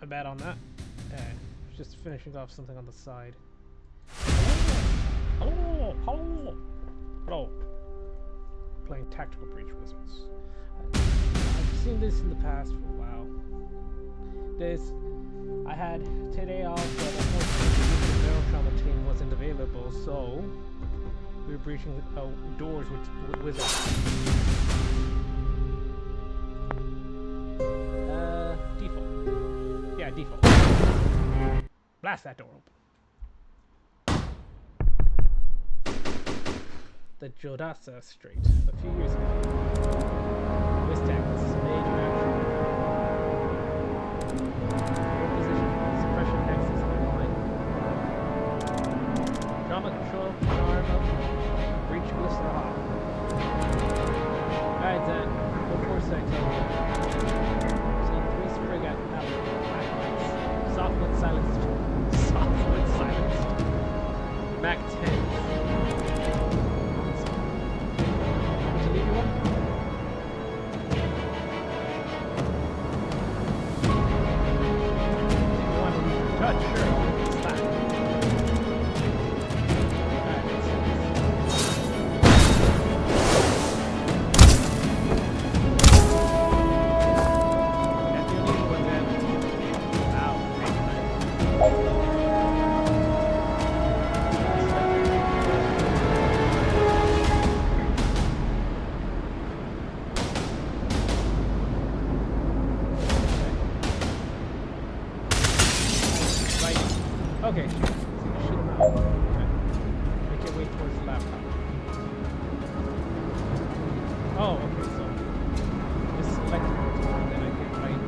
bad on that. Just finishing off something on the side. Hello! Hello! Hello! Playing Tactical Breach Wizards. I've seen this in the past for a while. I had today off, but unfortunately the barrel trauma team wasn't available, so we were breaching doors with wizards. Default. Yeah, default. Blast that door open. The Jodasa Strait, a few years ago. Wistacks, major action. Your position, suppression access online. Trauma control, arm up, breach blister off. Guides at 446. Seen 3 sprig at flashlights. Softwood silenced. Softwood silenced. Mac 10. To leave you one? You want to leave your touch? Sure. It's fine. Alright, let's see. That's the only one then. Wow, great night. Okay, so you shoot him out. Okay. Make your way towards the laptop. Oh, okay, so just select it, and then I can write.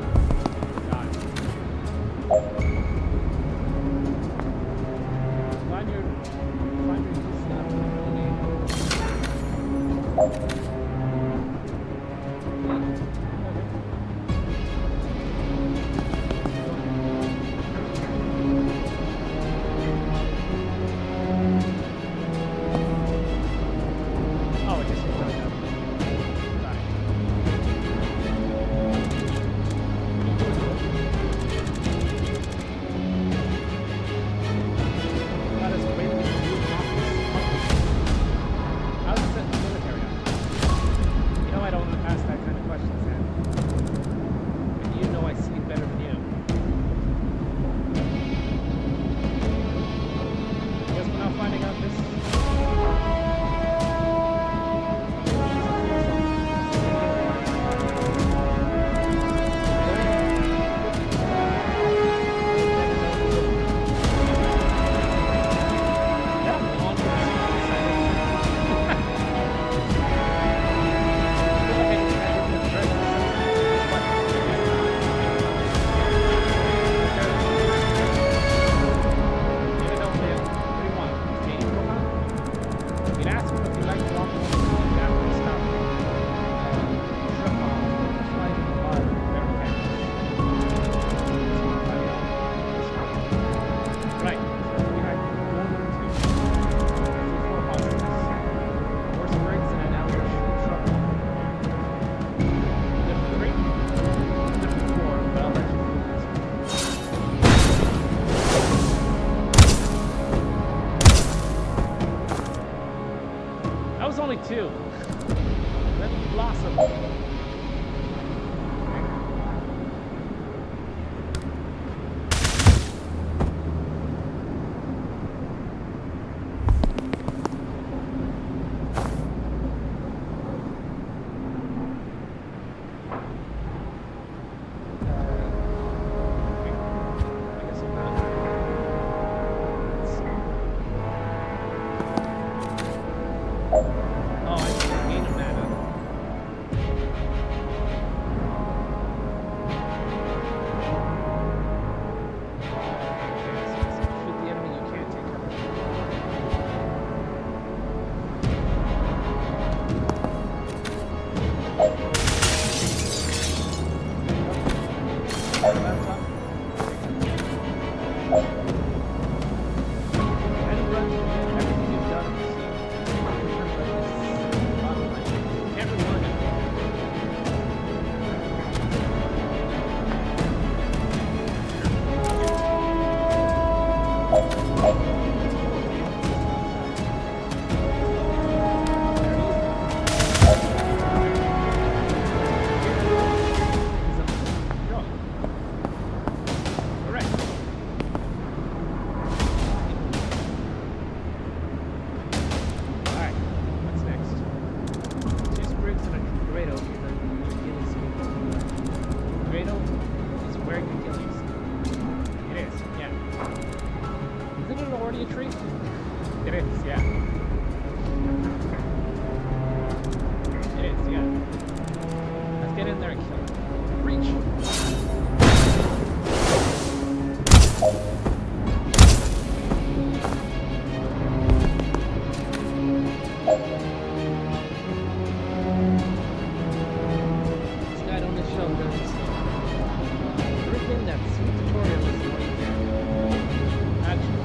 Got it. Find your only 2. Let me blossom. This guy only showed us everything that sweet tutorial is right there. Actually,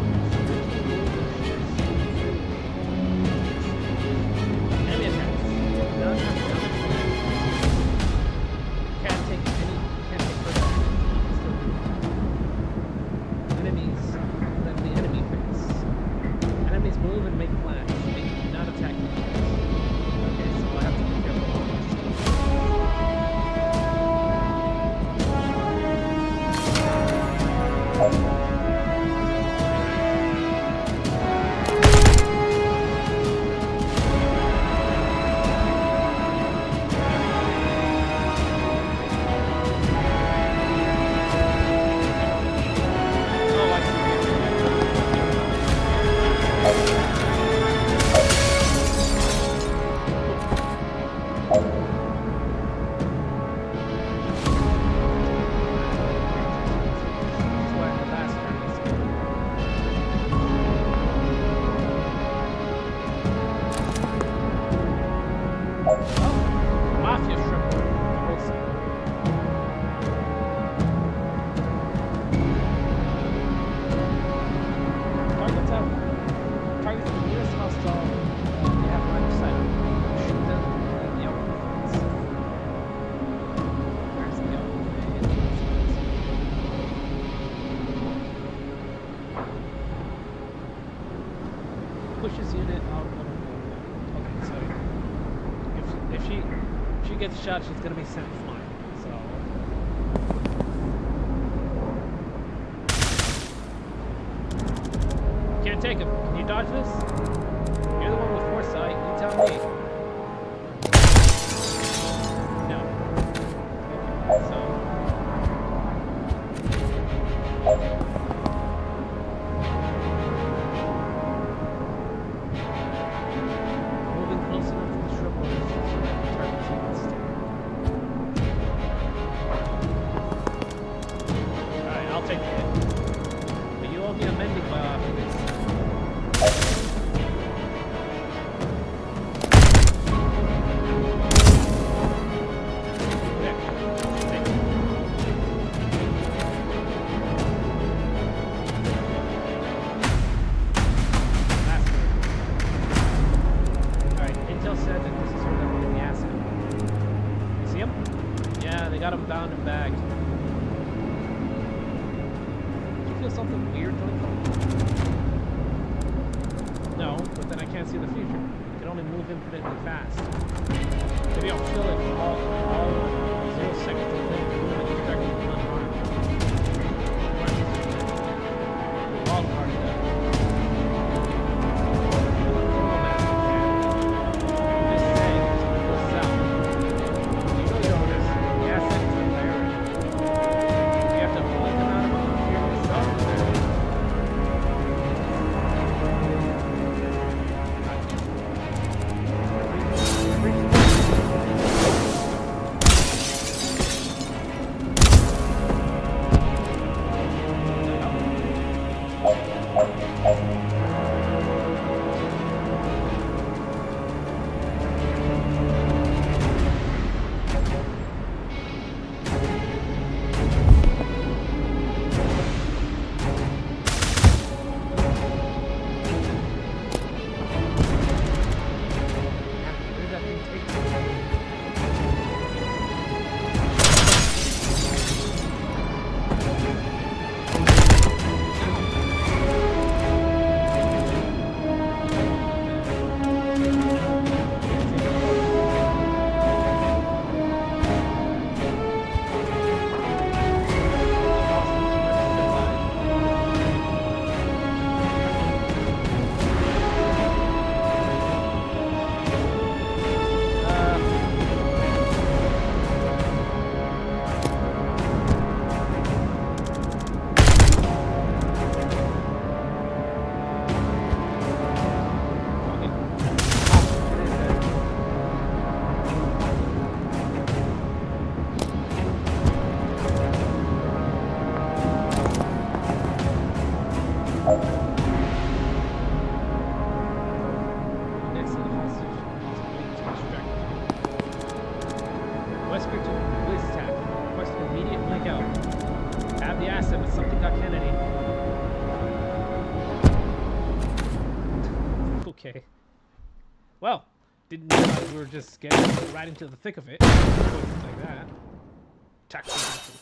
enemy attacks. None have damage. Can't take further. Enemies, let the enemy face. Enemies move and make plans. They do not attack you. Okay, so I have to be careful on this. Pushes unit out. Okay, so if she gets shot, she's gonna be sent flying. So can't take him. Can you dodge this? You're the one with foresight. You tell me. No. Okay, so. Got him bound and bagged. Did you feel something weird coming from him? No, but then I can't see the future. I can only move infinitely fast. Maybe I'll feel it all 0 seconds and then directly unharmed. All part of that. Okay. Well, didn't realize we were just getting right into the thick of it. Like that. Tactical assistance.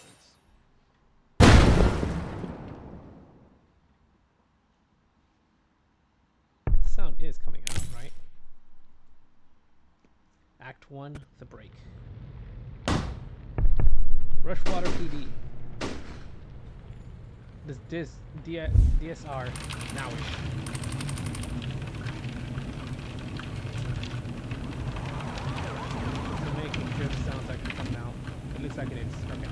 Sound is coming out, right? Act 1, the break. Rushwater PD. This DSR nowish. I'm making sure the sounds actually come out. It looks like it is. Okay.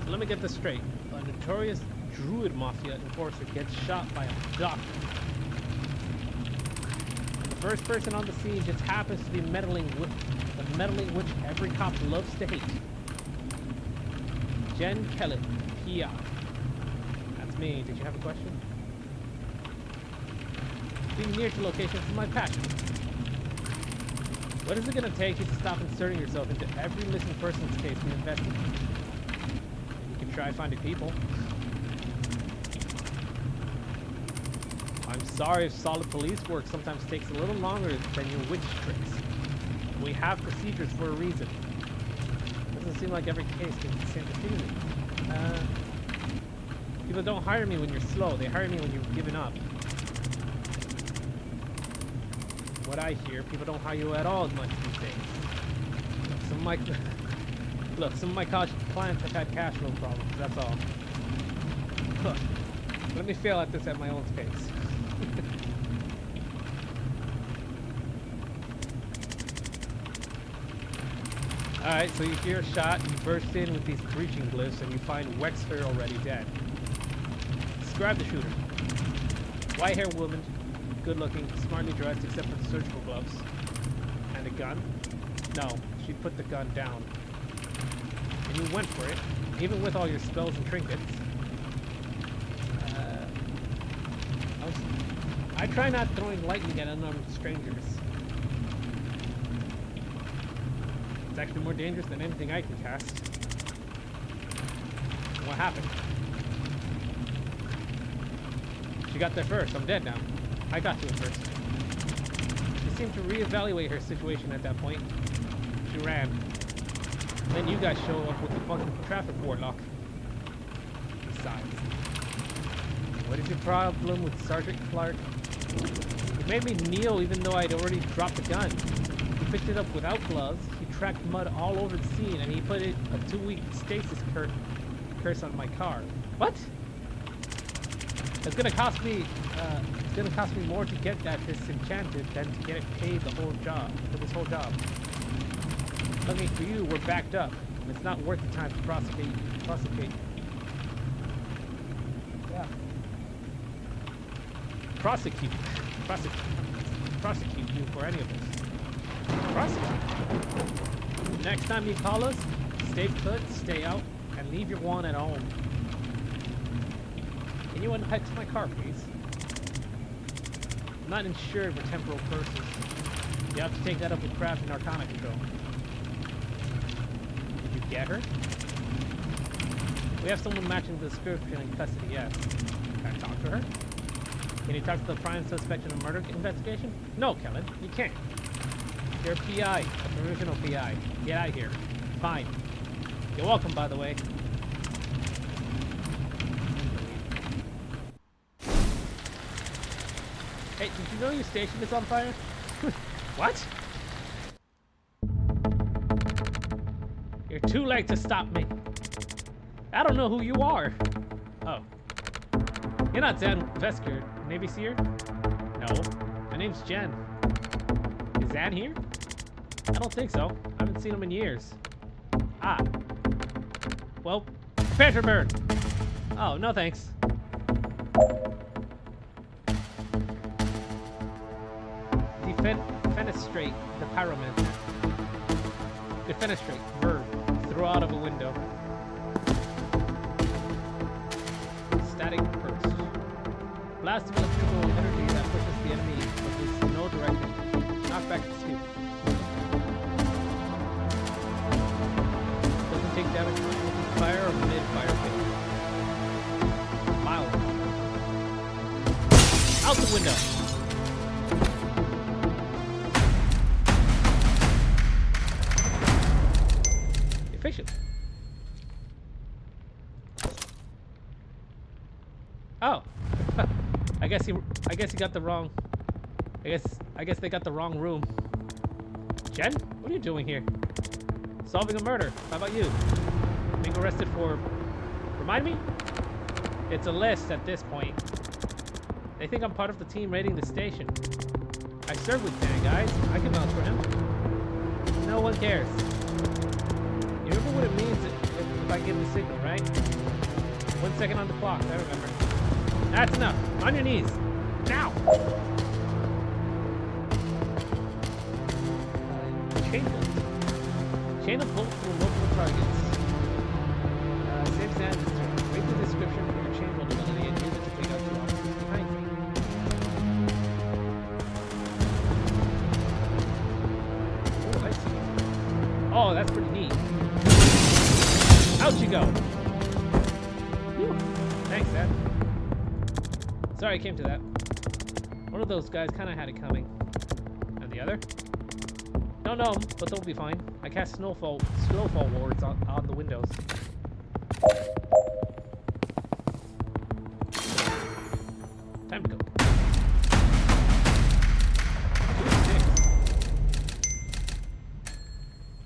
So let me get this straight. A notorious Druid Mafia enforcer gets shot by a doctor. And the first person on the scene just happens to be meddling with the meddling witch every cop loves to hate. Jen Kellett, PI. That's me. Did you have a question? Being near to locations is my passion. What is it going to take you to stop inserting yourself into every missing person's case we investigate? You can try finding people. I'm sorry if solid police work sometimes takes a little longer than your witch tricks. We have procedures for a reason. Doesn't seem like every case gets the same procedure. People don't hire me when you're slow. They hire me when you've given up. What I hear, people don't hire you at all as much these days. Some of my clients have had cash flow problems. That's all. Let me fail at this at my own pace. Alright, so you hear a shot, you burst in with these breaching glyphs, and you find Wexler already dead. Describe the shooter. White-haired woman, good-looking, smartly dressed except for the surgical gloves. And a gun? No, she put the gun down. And you went for it, even with all your spells and trinkets. I try not throwing lightning at unarmed strangers. It's actually more dangerous than anything I can cast. What happened? She got there first. I'm dead now. I got to it first. She seemed to reevaluate her situation at that point. She ran. Then you guys show up with the fucking traffic warlock. Besides, what is your problem with Sergeant Clark? It made me kneel even though I'd already dropped the gun. He picked it up without gloves. He tracked mud all over the scene, and he put a 2-week stasis curse on my car. What? It's gonna cost me more to get that disenchanted than to get it paid the whole job for this whole job. Luckily for you, we're backed up. And it's not worth the time to prosecute. Yeah. Prosecute you for any of this. Prosecute. Next time you call us, stay put, stay out, and leave your wand at home. Can you unhex my car, please? I'm not insured for temporal curses. You have to take that up with craft and arcana control. Did you get her? We have someone matching the description in custody, yes. Can I talk to her? Can you talk to the prime suspect in a murder investigation? No, Kellen, you can't. You're a PI, a provisional PI. Get out of here. Fine. You're welcome, by the way. Hey, did you know your station is on fire? What? You're too late to stop me. I don't know who you are. Oh. You're not Zan Vesker, Navy Seer? No. My name's Jen. Is Zan here? I don't think so. I haven't seen him in years. Ah. Well, prepare to burn. Oh, no thanks. Defenestrate the pyromancer. Defenestrate, verb. Throw out of a window. Static burst. Blast of electrical energy that pushes the enemy with no direction. Knock back to sleep. Doesn't take damage from fire or mid-fire hit. Mild. Out the window. guess he got the wrong. I guess they got the wrong room. Jen, what are you doing here? Solving a murder. How about you? Being arrested for... Remind me? It's a list at this point. They think I'm part of the team raiding the station. I served with Dan, guys. I can vouch for him. No one cares. You remember what it means if I give the signal, right? 1 second on the clock. I remember. That's enough. On your knees. Now! Chain bolt. Chain of bolt through multiple targets. Save Sands' turn. Read the description for your chain bolt ability and use it to take out 2 officers behind you. Oh, I see. Oh, that's pretty neat. Out you go! Whew. Thanks, Dad. Sorry I came to that. One of those guys kind of had it coming. And the other? Don't know, but they'll be fine. I cast snowfall wards on the windows. Time to go.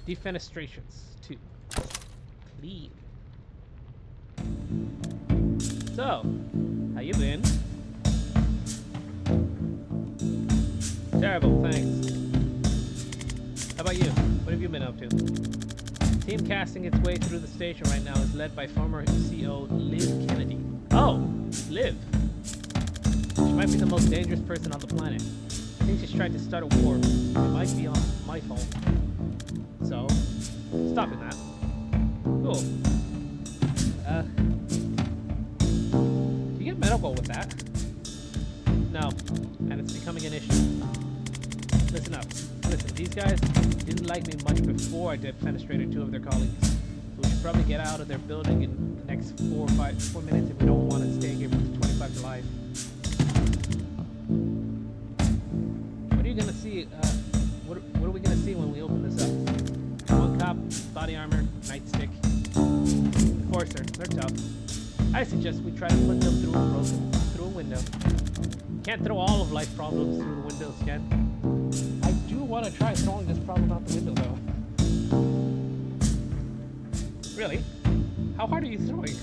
2-6. Defenestrations 2. Clean. So, how you been? Terrible, thanks. How about you? What have you been up to? Team casting its way through the station right now is led by former CO Liv Kennedy. Oh, Liv. She might be the most dangerous person on the planet. I think she's trying to start a war. It might be on my fault. So, stopping that. Cool. Do you get medical with that? No, and it's becoming an issue. Listen up. Listen, these guys didn't like me much before I defenestrated 2 of their colleagues. So we should probably get out of their building in the next 4 minutes if we don't want to stay here for 25 to life. What are you gonna see? What are we gonna see when we open this up? 1 cop, body armor, nightstick. Of course, they're tough. I suggest we try to put them through a window. Can't throw all of life problems through the windows, Ken. I do want to try throwing this problem out the window, though. Really? How hard are you throwing?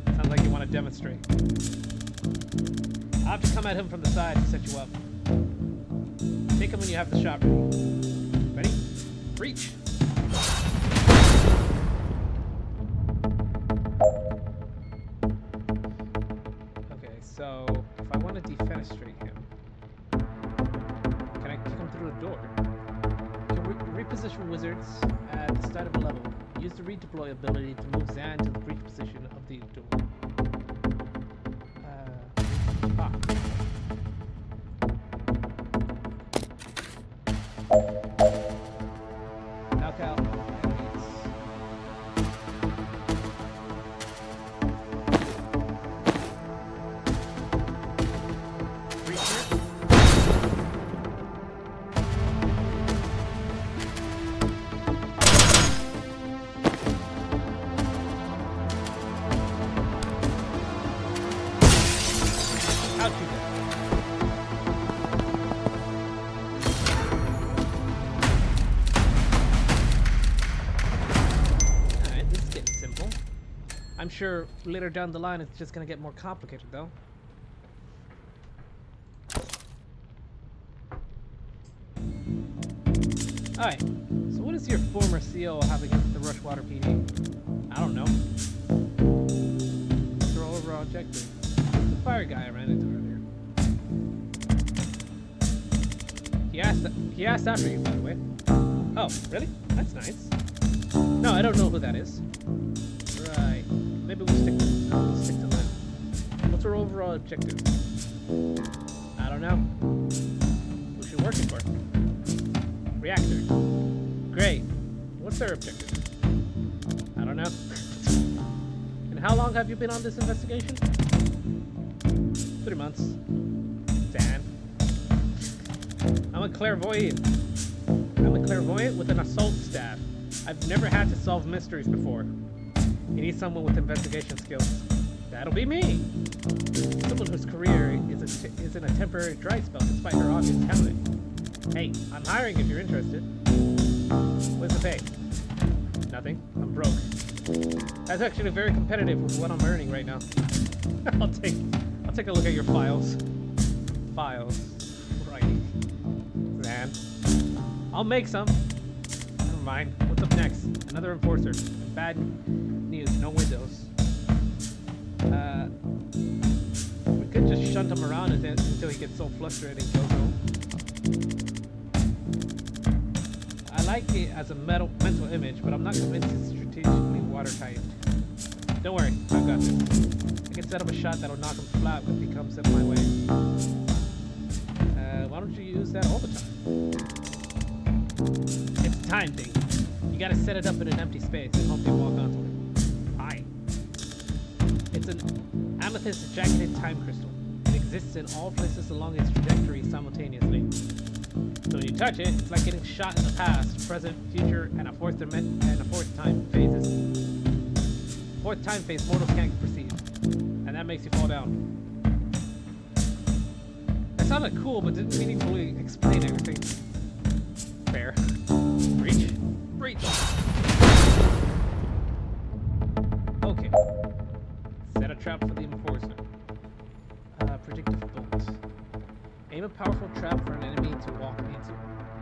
Sounds like you want to demonstrate. I'll have to come at him from the side to set you up. Take him when you have the shot ready. Ready? Reach! Okay, so if I want to defenestrate him, can I kick him through a door? Can reposition wizards at the start of a level. Use the redeploy ability to move Zan to the breach position of the door. Knock out enemies. Reaper. Out you go. Alright, this is getting simple. I'm sure later down the line it's just gonna get more complicated though. Alright, so what does your former CO have against the Rushwater PD? I don't know. What's their overall objective? The fire guy I ran into earlier. He asked after you, by the way. Oh, really? That's nice. No, I don't know who that is. Right. Maybe we'll stick to that. What's our overall objective? I don't know. Who's she working for? Reactor. Great. What's their objective? I don't know. And how long have you been on this investigation? 3 months. Dan. I'm a clairvoyant. With an assault staff. I've never had to solve mysteries before. You need someone with investigation skills. That'll be me. Someone whose career is in a temporary dry spell despite her obvious talent. Hey, I'm hiring if you're interested. What's the pay? Nothing. I'm broke. That's actually very competitive with what I'm earning right now. I'll take a look at your files. Files. Right. Man. I'll make some. Never mind. What's up next? Another enforcer. Bad news. No windows. We could just shunt him around until he gets so frustrated and goes home. I like it as a mental image, but I'm not convinced it's strategically watertight. Don't worry, I've got this. I can set up a shot that'll knock him flat if he comes up my way. Why don't you use that all the time? It's a time thing. You gotta set it up in an empty space and hope they walk onto it. Aye. It's an amethyst jacketed time crystal. It exists in all places along its trajectory simultaneously. So when you touch it, it's like getting shot in the past, present, future, and a fourth time phases. Fourth time phase mortals can't perceive, and that makes you fall down. That sounded cool, but didn't meaningfully explain everything. Fair. Breach. Breach. Okay. Set a trap for the enforcer. Predictive bolt. Aim a powerful trap for an enemy to walk into.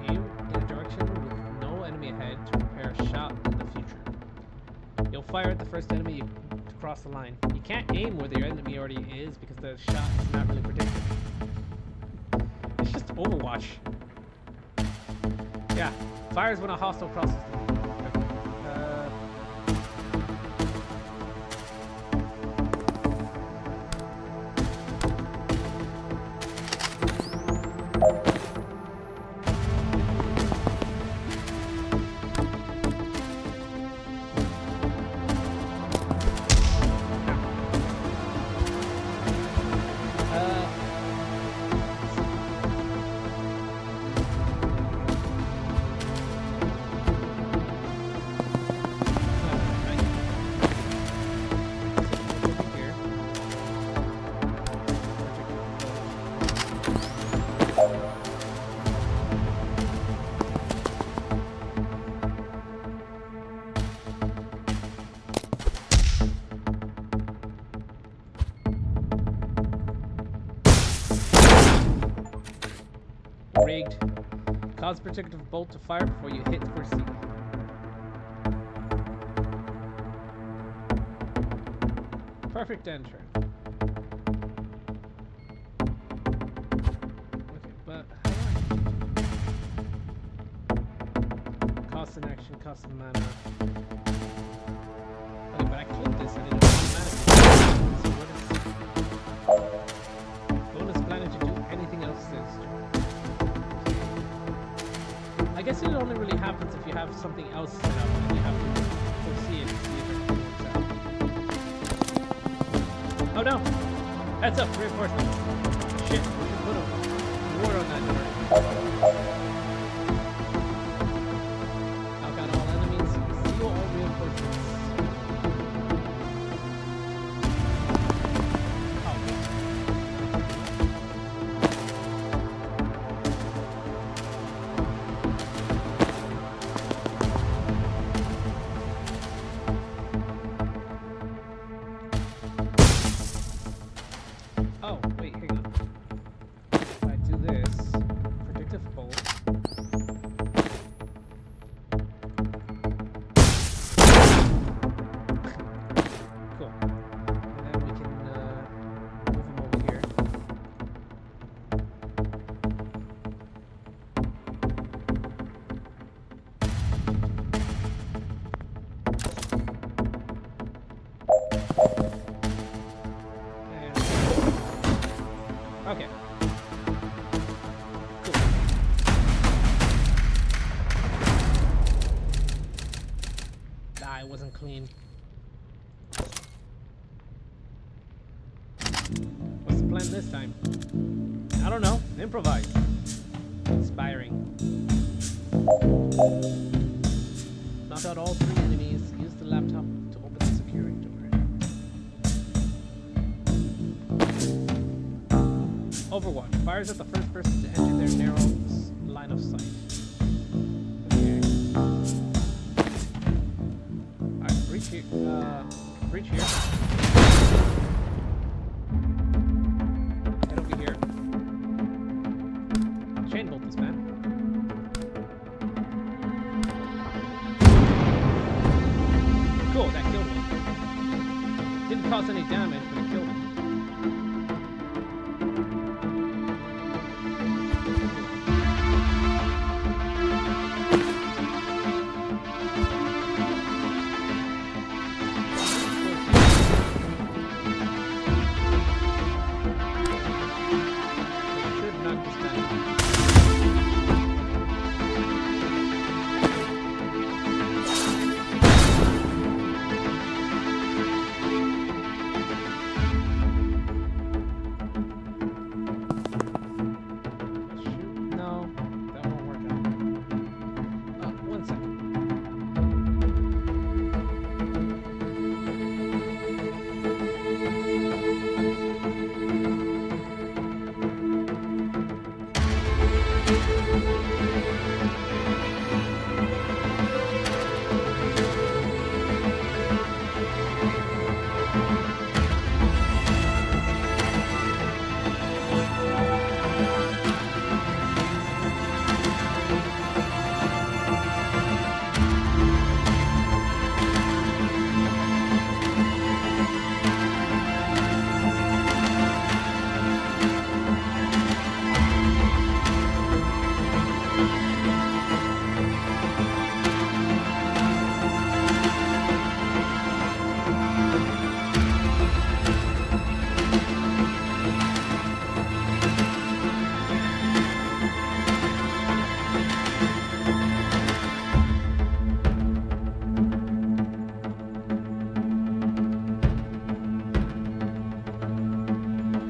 Aim in a direction with no enemy ahead to prepare a shot in the future. You'll fire at the first enemy to cross the line. You can't aim where the enemy already is because the shot is not really predicted. It's just Overwatch. Yeah, fires when a hostile crosses the line. Rigged. Cause predictive bolt to fire before you hit the first seat. Perfect enter. Okay, but how do I... Cost an action, cost of mana. Okay, but I clicked this and it automatically. So what is... Bonus planning to do anything else this turn. I guess it only really happens if you have something else set up and you have to foresee it and see if everything works out. Oh no! Heads up, reinforcements. Shit, we should put a ward on that door. Knock out all enemies, seal all reinforcements. Oh, wait, hang on. If I do this, predictive bolt. Cool. And then we can move him over here. Okay. Cool. Ah, it wasn't clean. What's the plan this time? I don't know. Improvise. Inspiring. Knock out all 3 enemies. Use the laptop to open the security door. Overwatch. Fires at the first person to enter their narrow line of sight. Okay. Alright, breach here. Breach here. Get over here. Chain bolt this man. Cool, that killed him. Didn't cause any damage, but it killed him.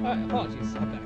Apologies, I'm back.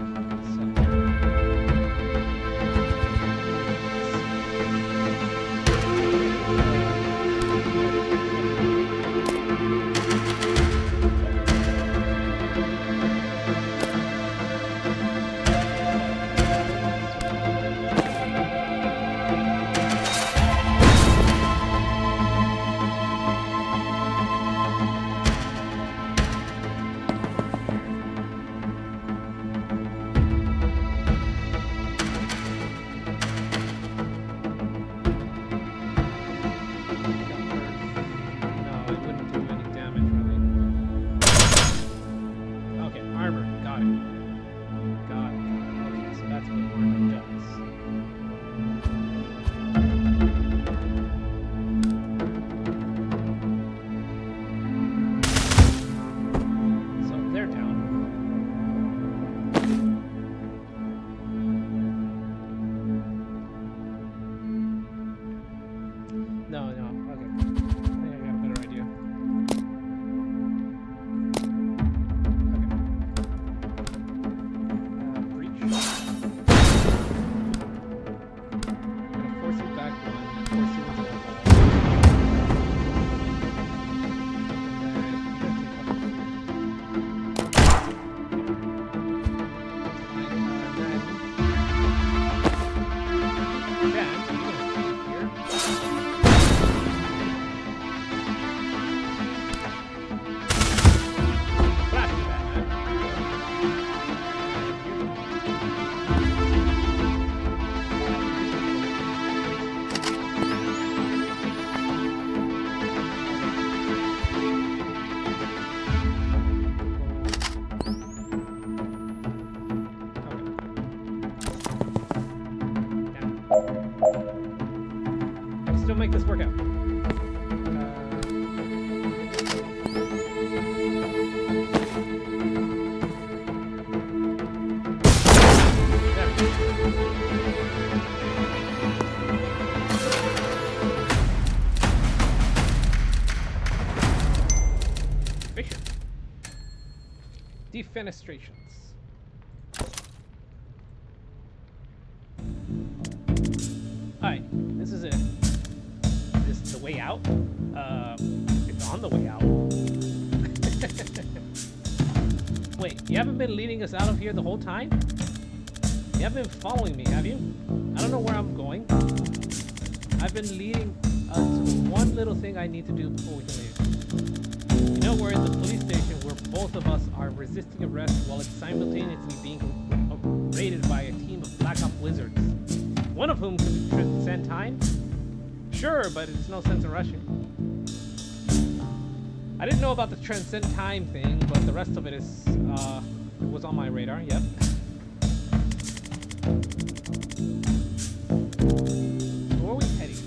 Still make this work out. Fisher. Defenestrations. Alright, this is it. This is the way out. It's on the way out. Wait, you haven't been leading us out of here the whole time? You haven't been following me, have you? I don't know where I'm going. I've been leading us to one little thing I need to do before we can leave. You know, we're in the police station where both of us are resisting arrest while it's simultaneously being raided by a team of black op wizards. One of whom could transcend time? Sure, but it's no sense in rushing. I didn't know about the transcend time thing, but the rest of it is, it was on my radar, yep. So where are we heading?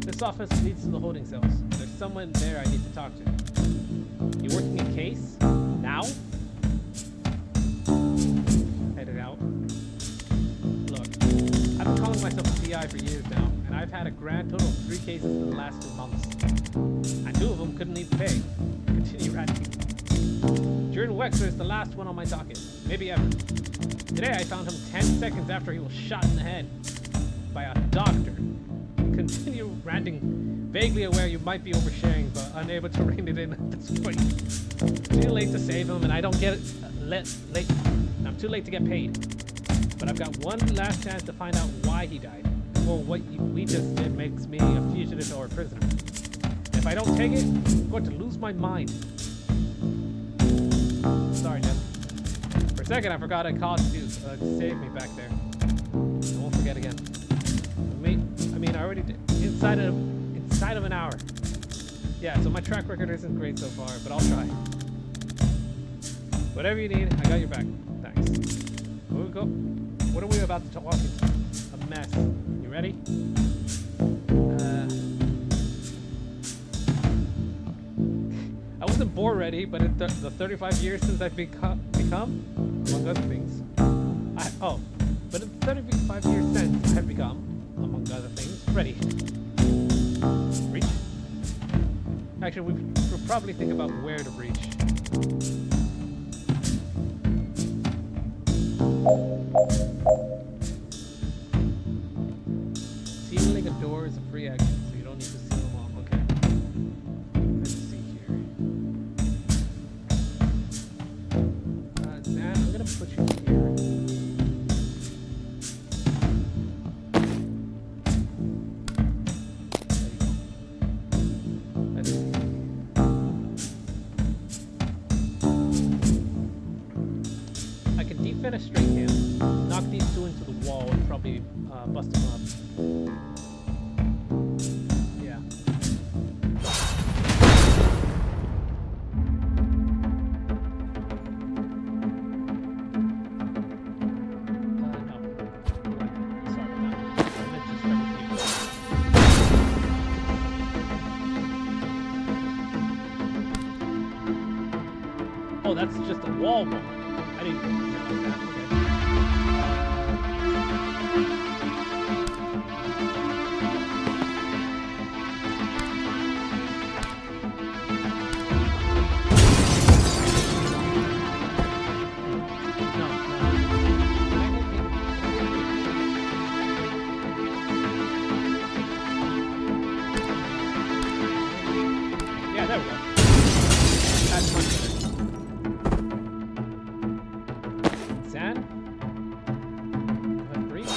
This office leads to the holding cells. There's someone there I need to talk to. You working a case? Now? Headed out. Look, I've been calling myself a PI for years now, and I've had a grand total of 3 cases in the last 2 months. And 2 of them couldn't even pay. Continue ranting. Jordan Wexler is the last one on my docket. Maybe ever. Today I found him 10 seconds after he was shot in the head by a doctor. Continue ranting, vaguely aware you might be oversharing, but unable to rein it in at this point. Too late to save him, and I don't get it. I'm too late to get paid. But I've got one last chance to find out why he died, before what we just did makes me a fugitive or a prisoner. If I don't take it, I'm going to lose my mind. Sorry, Jim. For a second, I forgot I called you to save me back there. I won't forget again. I mean, I already did. Inside of an hour. Yeah, so my track record isn't great so far, but I'll try. Whatever you need, I got your back. Thanks. Where we go? What are we about to walk into? A mess. You ready? I wasn't born ready, but in the 35 years since I've become, among other things, but in the 35 years since I've become, among other things, ready. Reach? Actually, we'll probably think about where to reach. Sealing a door is a free action, so you don't need to seal them all. Okay. Let's see here. Zan, I'm gonna put you here. A straight hand. Knock these 2 into the wall and probably bust them up. Yeah. No. Sorry about that. I meant to start with you. Oh, that's just a wall one. I didn't know that. Okay. Yeah, there we go. That's much better. Zan? Go ahead, breathe.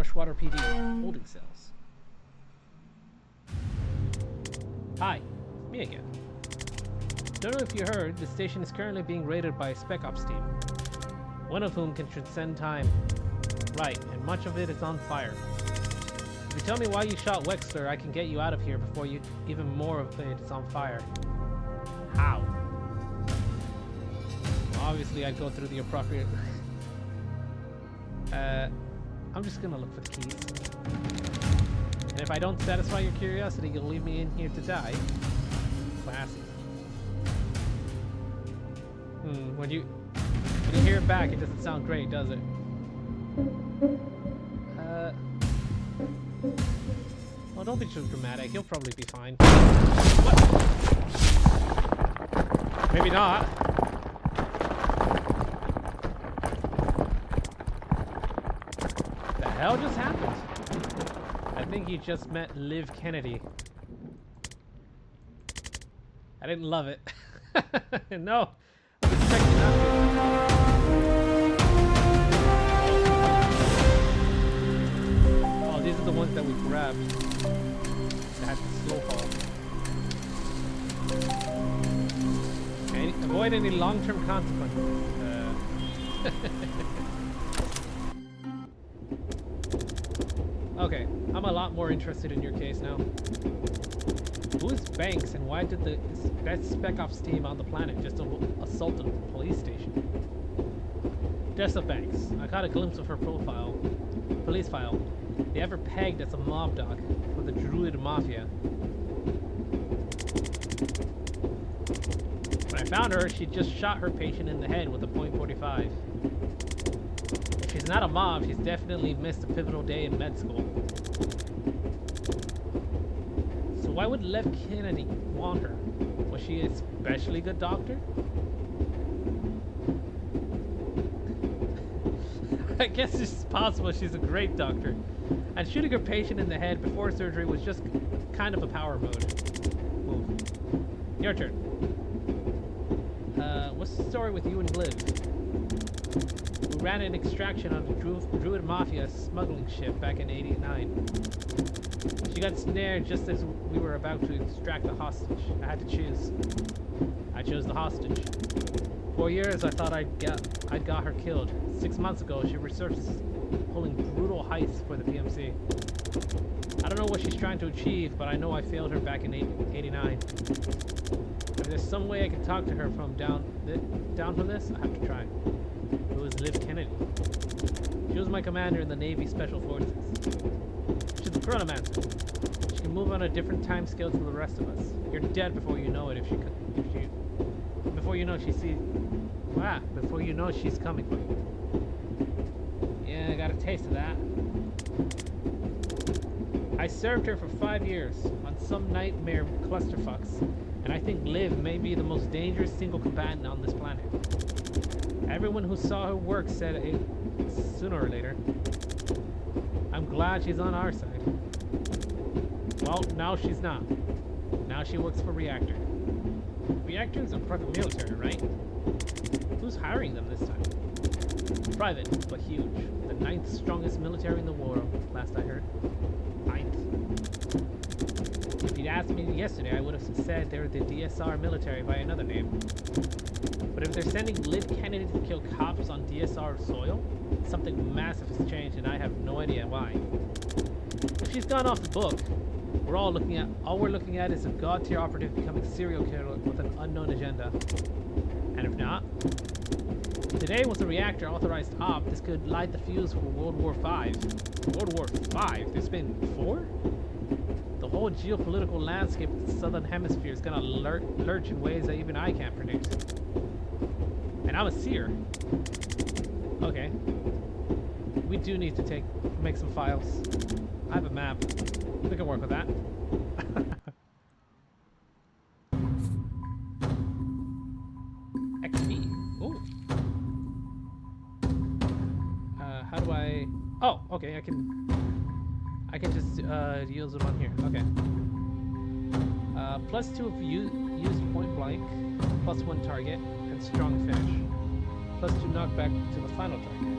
Rushwater PD holding cells. Hi, me again. Don't know if you heard, the station is currently being raided by a Spec Ops team. One of whom can transcend time. Right, and much of it is on fire. If you tell me why you shot Wexler, I can get you out of here before even more of it is on fire. How? Well, obviously I'd go through the appropriate... I'm just gonna look for the keys. And if I don't satisfy your curiosity, you'll leave me in here to die. Classy. When you hear it back, it doesn't sound great, does it? Well, don't be too dramatic. You'll probably be fine. What? Maybe not. The hell just happened? I think you just met Liv Kennedy. I didn't love it. No. I'm expecting nothing. Oh, these are the ones that we grabbed. That had the slow fall. Avoid any long-term consequences. Okay, I'm a lot more interested in your case now. Who is Banks and why did the best Spec Ops team on the planet just assault a police station? Dessa Banks. I caught a glimpse of her police file. They have her pegged as a mob doc for the Druid Mafia. When I found her, she just shot her patient in the head with a .45. If she's not a mob, she's definitely missed a pivotal day in med school. So why would Lev Kennedy want her? Was she a especially good doctor? I guess it's possible she's a great doctor. And shooting her patient in the head before surgery was just kind of a power move. Your turn. What's the story with you and Liv? We ran an extraction on the Druid Mafia smuggling ship back in '89. She got snared just as we were about to extract the hostage. I had to choose. I chose the hostage. For years I thought I'd got her killed. 6 months ago she resurfaced pulling brutal heists for the PMC. I don't know what she's trying to achieve, but I know I failed her back in '89. If there's some way I can talk to her from down from this, I have to try. It was Liv Kennedy. She was my commander in the Navy Special Forces. She's a chronomancer. She can move on a different time scale to the rest of us. You're dead before you know it before you know she's coming for you. Yeah, I got a taste of that. I served her for 5 years on some nightmare clusterfucks, and I think Liv may be the most dangerous single combatant on this planet. Everyone who saw her work said it sooner or later. I'm glad she's on our side. Well, now she's not. Now she works for Reactor. Reactors are private military, right? Who's hiring them this time? Private, but huge. The 9th strongest military in the world, last I heard. 9th. If you'd asked me yesterday, I would have said they're the DSR military by another name. But if they're sending Liv Kennedy to kill cops on DSR soil, something massive has changed and I have no idea why. If she's gone off the book, all we're looking at is a god-tier operative becoming serial killer with an unknown agenda. And if not, today was a Reactor authorized op. This could light the fuse for World War V. World War V? There's been 4? The whole geopolitical landscape of the Southern Hemisphere is gonna lurch in ways that even I can't predict. And I'm a seer. Okay. We do need to make some files. I have a map. We can work with that. XP. Ooh. How do I... Oh, okay, I can just use it on here. Okay. +2 of used point blank, +1 target, and strong finish. +2 knockback to the final target.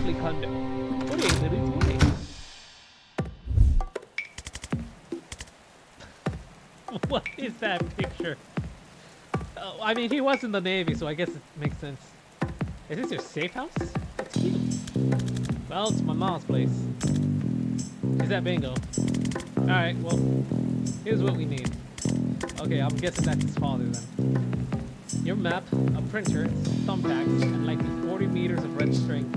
lovely condo. Pudding, Lily's pudding. What is that picture? Oh, I mean, he was in the Navy, so I guess it makes sense. Is this your safe house? It's cute. Well, it's my mom's place. Is that bingo? Alright, well, here's what we need. Okay, I'm guessing that's his father then. Your map, a printer, some thumbtacks, and likely 40 meters of red string.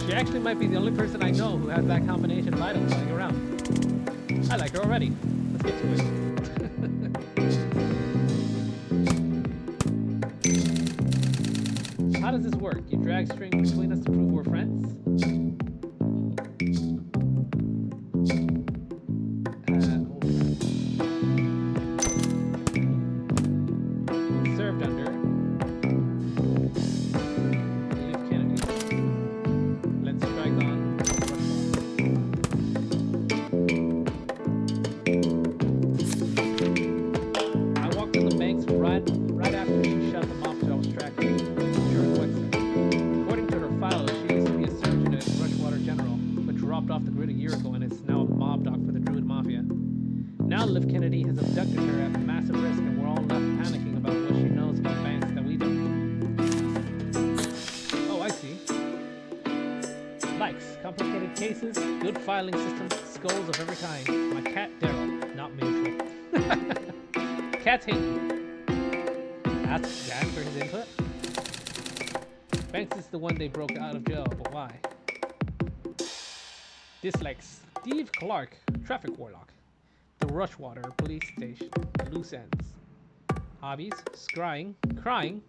She actually might be the only person I know who has that combination of items lying around. I like her already. Let's get to it. How does this work? You drag string between us to prove we're friends? Served under Liv Kennedy. Let's strike on. I walked on the banks right after she shut them off, so I was tracking. According to her file, she used to be a surgeon at Rushwater General, but dropped off the grid a year ago and is now a mob doc for the Druid Mafia. Now Liv Kennedy has abducted her at massive risk, and we're all left panicking about what she knows about banks that we don't. Oh, I see. Likes, complicated cases, good filing system, skulls of every kind. My cat Daryl, not mutual. Cats hate you. Ask Dan for his input. Banks is the one they broke out of jail, but why? Dislikes Steve Clark, traffic warlock. The Rushwater police station, loose ends. Hobbies, scrying, crying,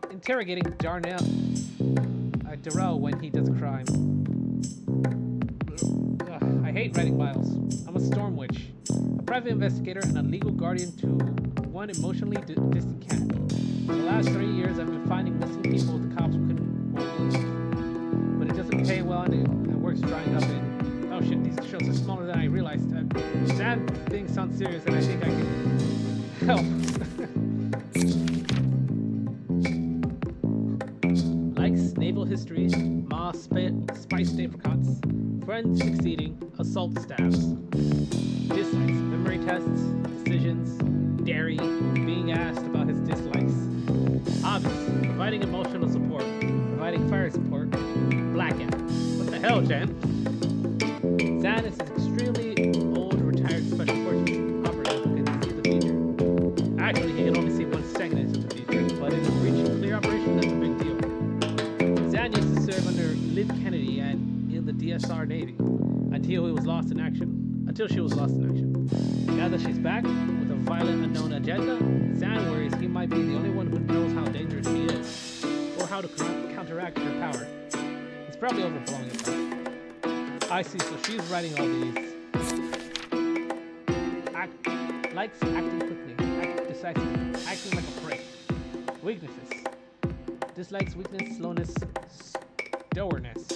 interrogating Darrell when he does a crime. Ugh, I hate writing bios. I'm a storm witch, a private investigator and a legal guardian to one emotionally distant cat. For the last 3 years, I've been finding missing people the cops couldn't hold. But it doesn't pay well and work's drying up in. Oh shit, these shows are smaller than I realized. That thing sounds serious and I think I can help. Likes, naval history, Ma spiced apricots, friends succeeding, assault staffs. Dislikes, memory tests, decisions, dairy, being asked about his dislikes. Hobbies, providing emotional support, providing fire support, blackout. What the hell, Jen? Zan is an extremely old, retired special forces operative who can see the future. Actually, he can only see 1 second into the future, but in a breach and clear operation, that's a big deal. Zan used to serve under Liv Kennedy and in the DSR Navy until she was lost in action. Now that she's back with a violent unknown agenda, Zan worries he might be the only one who knows how dangerous she is, or how to counteract her power. He's probably overblowing it though. I see, so she's writing all these. Likes acting quickly, decisively, acting like a prick. Weaknesses. Dislikes weakness, slowness, dourness.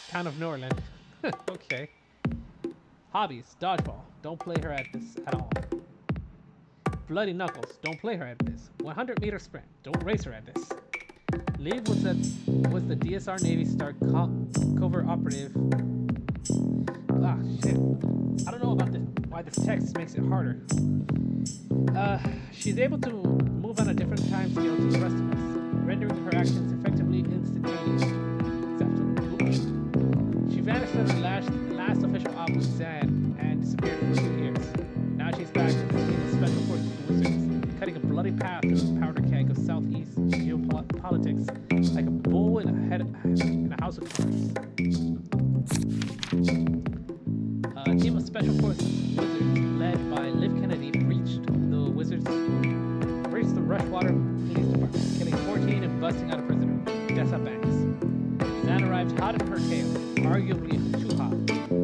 Town of Norland. Okay. Hobbies, dodgeball. Don't play her at this at all. Bloody knuckles. Don't play her at this. 100-meter sprint. Don't race her at this. Liv was the DSR Navy Star covert operative. Ah, shit. I don't know about this. Why this text makes it harder. She's able to move on a different time scale to the rest of us, rendering her actions effectively instantaneous. She vanished from the last official op with Zan and disappeared for 2 years. Now she's back with a team of special forces wizards, cutting a bloody path through the powder keg of southeast geopolitics like a bull in a house of cards. A team of special forces wizards led by Liv Kennedy breached the Rushwater Police Department, killing 14 and busting out a prisoner, Dessa Banks. Zan arrived hot in her tail, arguably too hot.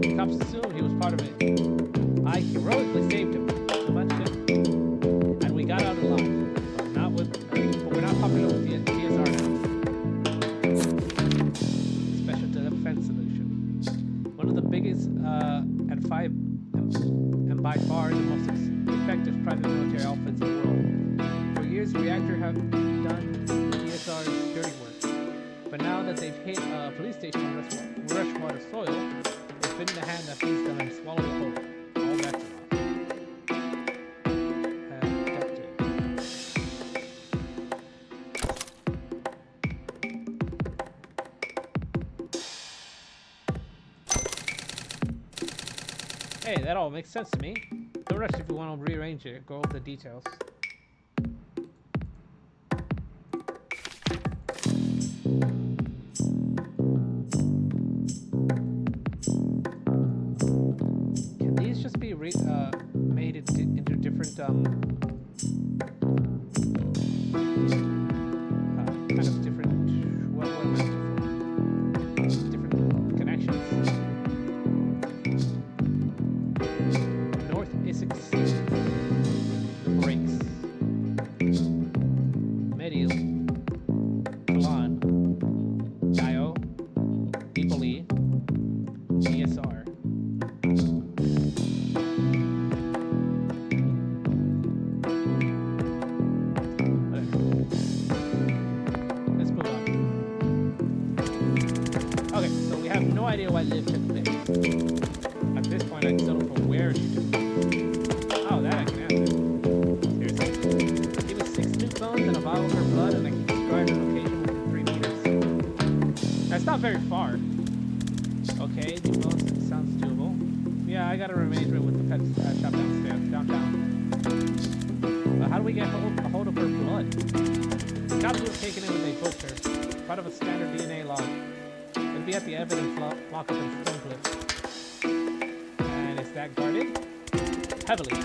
The cops assumed he was part of it. I heroically saved him. Too much shit. And we got out alive. But we're not popular with the DSR now. Special Defense Solution. One of the biggest and by far the most effective private military outfits in the world. For years, Reactor have done the DSR's dirty work. But now that they've hit a police station on freshwater soil, they've bitten the hand that feeds them and swallowed it whole. All bets are off. Abducted. Hey, that all makes sense to me. Don't rush if you want to rearrange it. Go over the details. Can these just be made into different kind of different what am I looking for? Different connections. North Essex brakes. Medial. Kalan. Dio. Deepoli. DSR. Let's move on. Okay, so we have no idea why Liv took the base. At this point, I'd settle for where she took it. Oh, that I can answer. Seriously. Give me 6 nuke bones and a vial of her blood, and I can describe her location within 3 meters. That's not very far. Okay, nuke bones sounds doable. Yeah, I got a arrangement with the pet shop downtown. But how do we get a hold of her blood? The cops were taken in when they booked her. Part of a standard DNA log. It'll be at the evidence lockup in Stonecliff. And is that guarded? Heavily.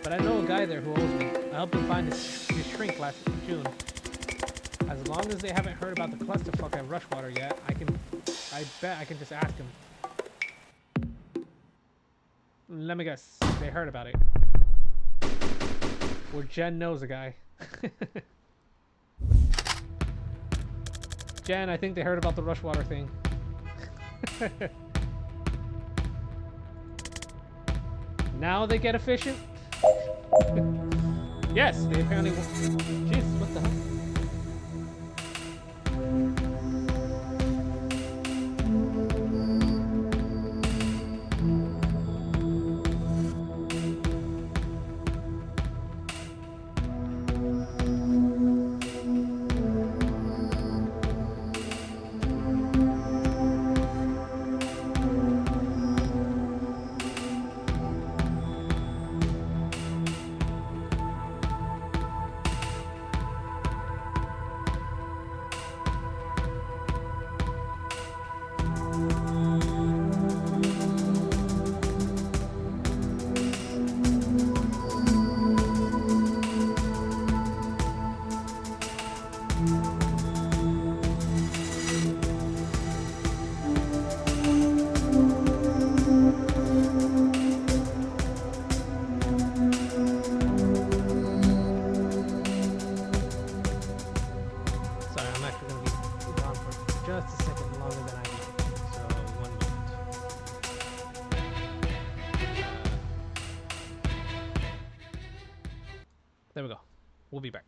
But I know a guy there who owes me. I helped him find his shrink last June. As long as they haven't heard about the clusterfuck at Rushwater yet, I bet I can just ask him. Let me guess. They heard about it. Or Jen knows a guy. Jen, I think they heard about the Rushwater thing. Now they get efficient? Yes, they apparently... Jeez, what the hell? Just a second longer than I need. So, 1 moment. There we go. We'll be back.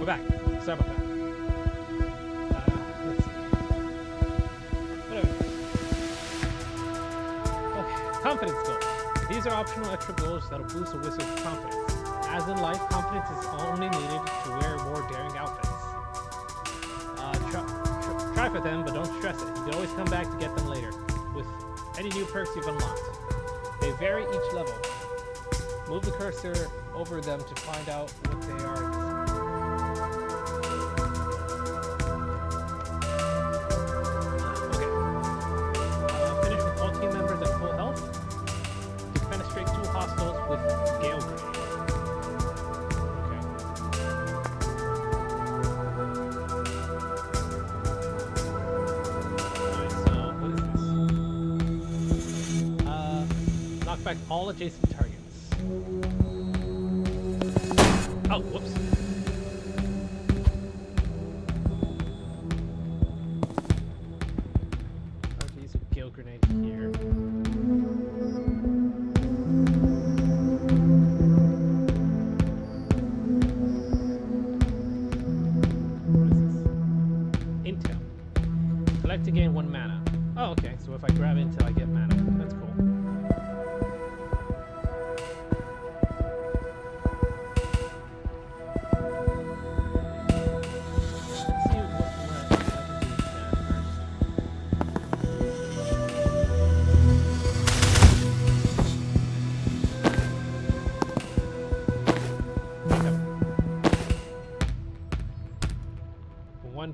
We're back. Sorry about that. Let's see. Whatever. Okay, confidence goals. These are optional extra goals that'll boost a wizard's confidence. As in life, confidence is only needed to wear more daring outfits. Try for them, but don't stress it. You can always come back to get them later, with any new perks you've unlocked. They vary each level. Move the cursor over them to find out what they are. Okay. Finish with all team members at full health. Defenestrate 2 hostiles with Gale Grenade. Back all adjacent targets. Oh, whoops. I'll use a Gale Grenade here. What is this? Intel. Collect to gain 1 mana. Oh, okay. So if I grab Intel, I get mana. That's cool.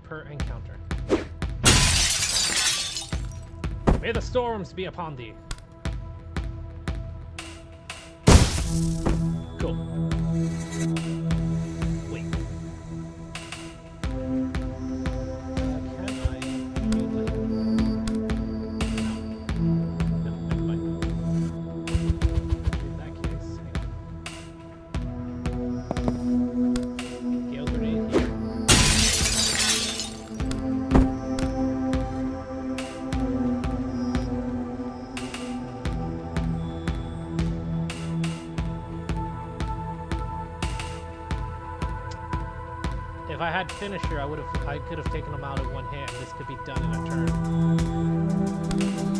Per encounter. May the storms be upon thee. Cool. Wait. Can I like... No, never mind. In that case, hang on. Gale Grenade here. If I had finisher, I could have taken them out in one hand. This could be done in a turn.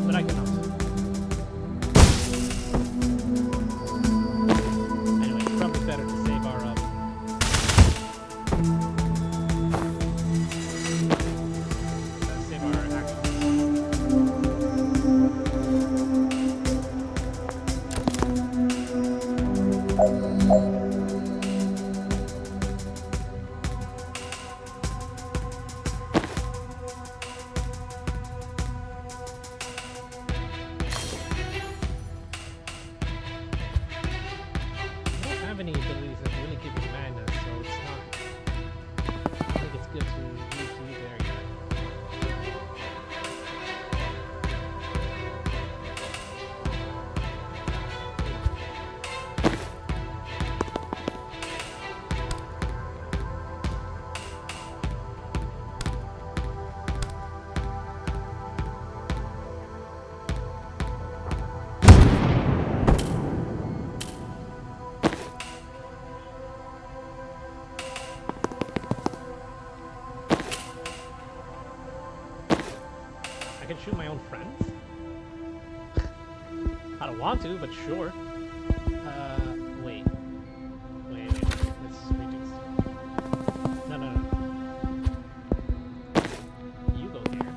But I cannot. Anyway, it's probably better to save our actions. Any abilities that really give you mana, so it's not. I think it's good to use you there. I can shoot my own friends? I don't want to, but sure. Wait. Let's reduce. No. You go there.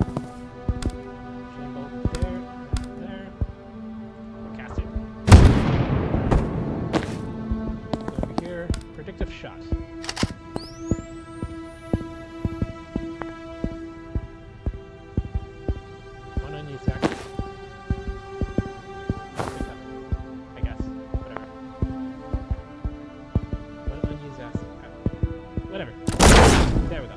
Shadow there. Cast it. Go over here. Predictive shot. There we go.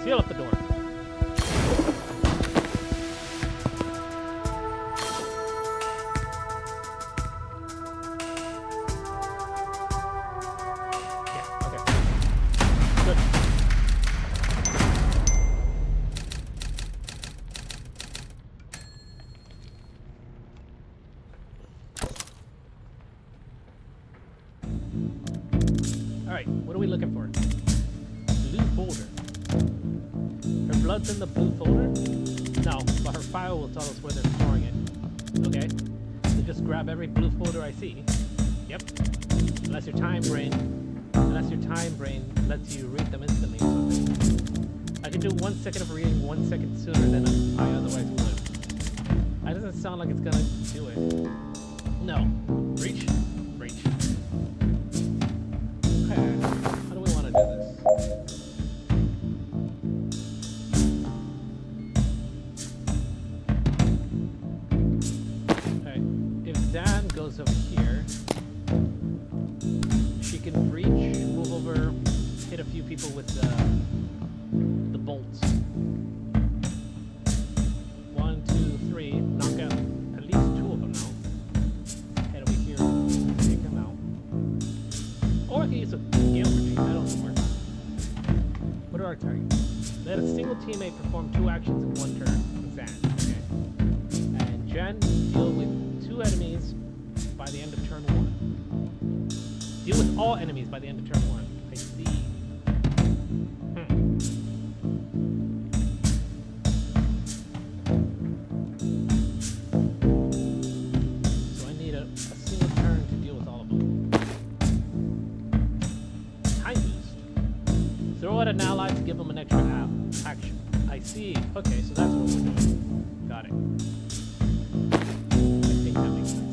Seal up the door. Alright, what are we looking for? Blue folder. Her blood's in the blue folder? No, but her file will tell us where they're storing it. Okay. So just grab every blue folder I see. Yep. Unless your time brain lets you read them instantly or something. I can do 1 second of reading 1 second sooner than I otherwise would. That doesn't sound like it's gonna do it. No. Reach. Reach. Okay. How do we want to do this? Okay. If Dan goes over here, she can reach, move over, hit a few people with the bolts. 1, 2, 3, knock out at least 2 of them now. Head over here, take them out. Or I can use a gale grenade, that don't work. What are our targets? Let a single teammate perform 2 actions in 1 turn. Zan, okay. And Jen, deal with 2 enemies by the end of turn 1. Deal with all enemies by the end of turn 1. I see. So I need a single turn to deal with all of them. Time boost. Throw out an ally to give them an extra action. I see. Okay, so that's what we're doing. Got it. I think that makes sense.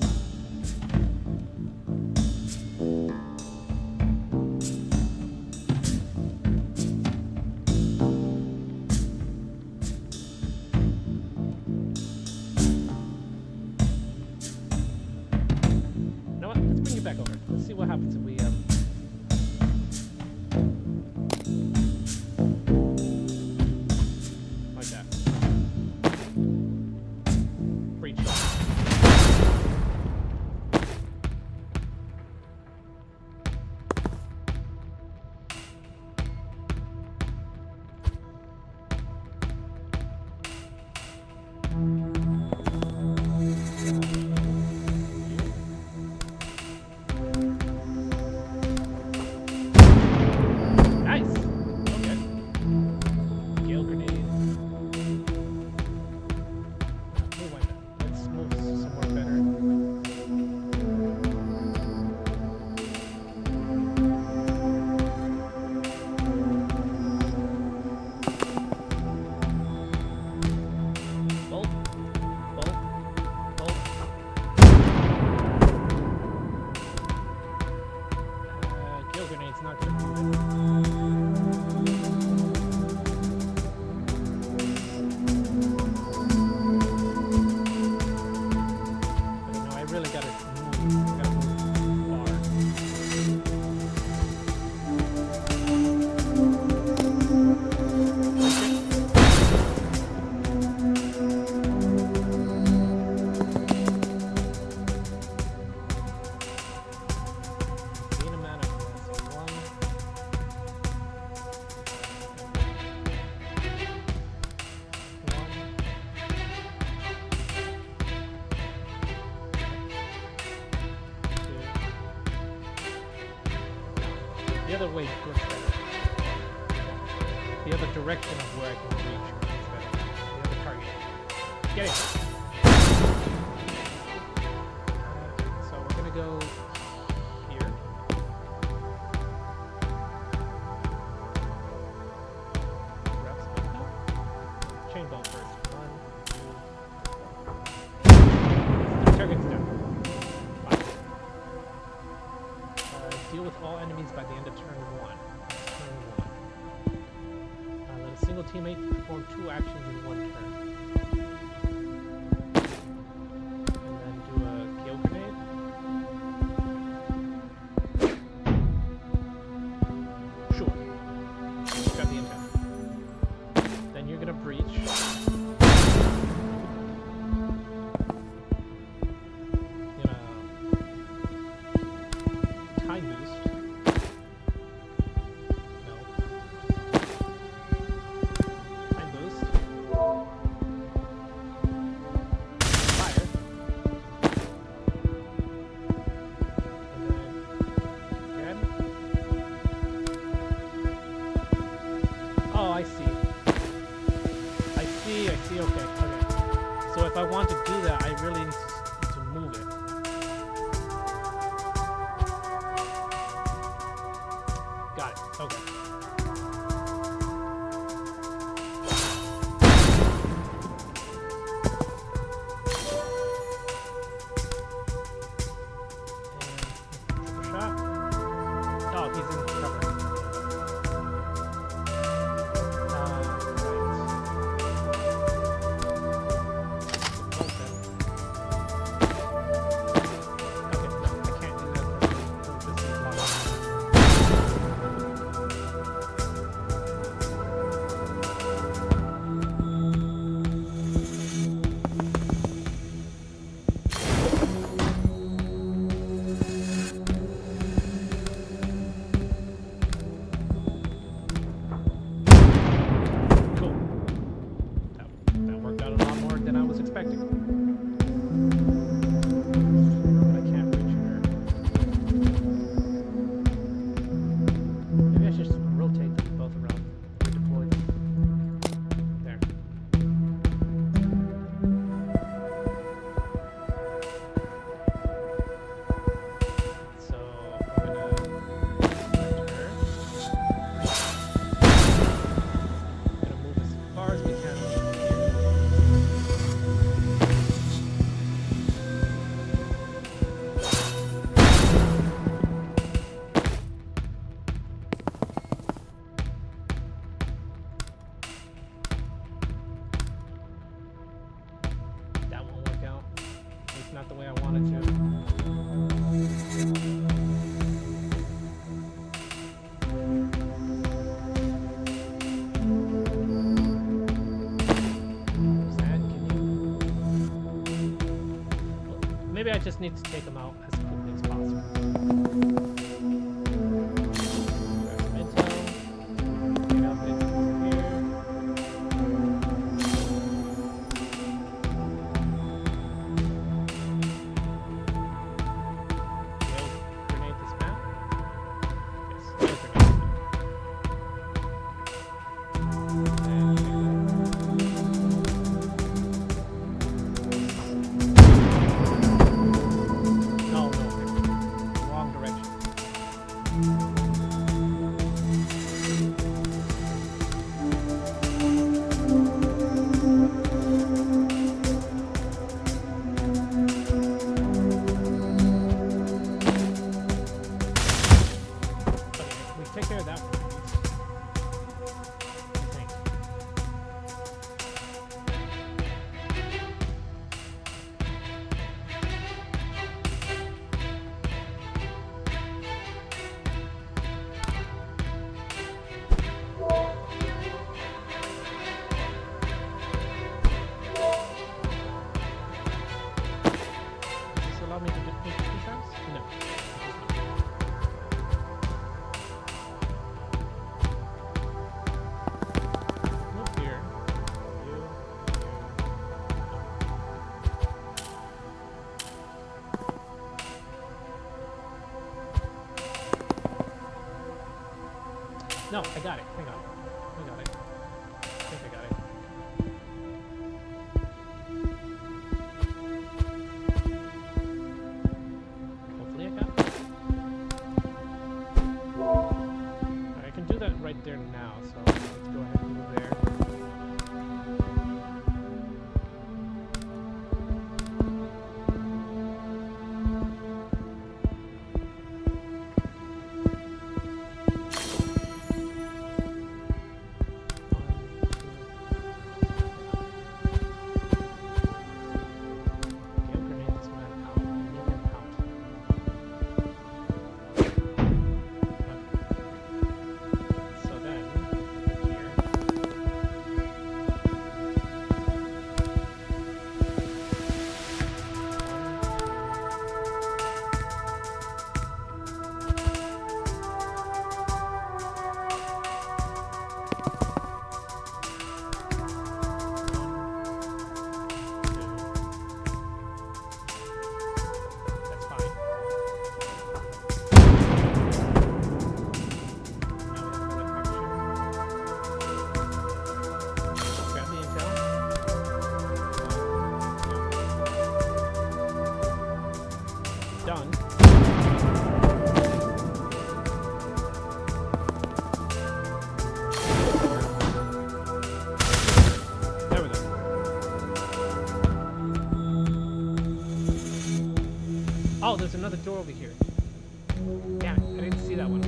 Back over. Let's see what happens if we like that. Breach. The other way works better. The other direction of where I can reach works better. The other target. Get it! So we're gonna go here. Grab some info. Chain bolt first. 1, 2. The target's done. Deal with all enemies by the end of turn 1. Let a single teammate perform 2 actions in 1 turn. And then do a gale grenade. Sure. Got the intel. Then you're gonna breach. Time boost. No. Time boost. Fire. And then again. not the way I wanted to. Zad, can you... Well, maybe I just need to take him out as quickly as possible. Take care of that one. I think. Does this allow me to do times? No. No, I got it. Hang on. I got it. I think I got it. Hopefully I got it. Alright, I can do that right there now, so let's go ahead and move there. Done. There we go. Oh, there's another door over here. Damn it, I didn't see that one.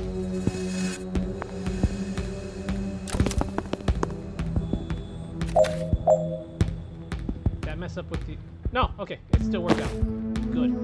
Did I mess up with the... No, okay, it still worked out. Good.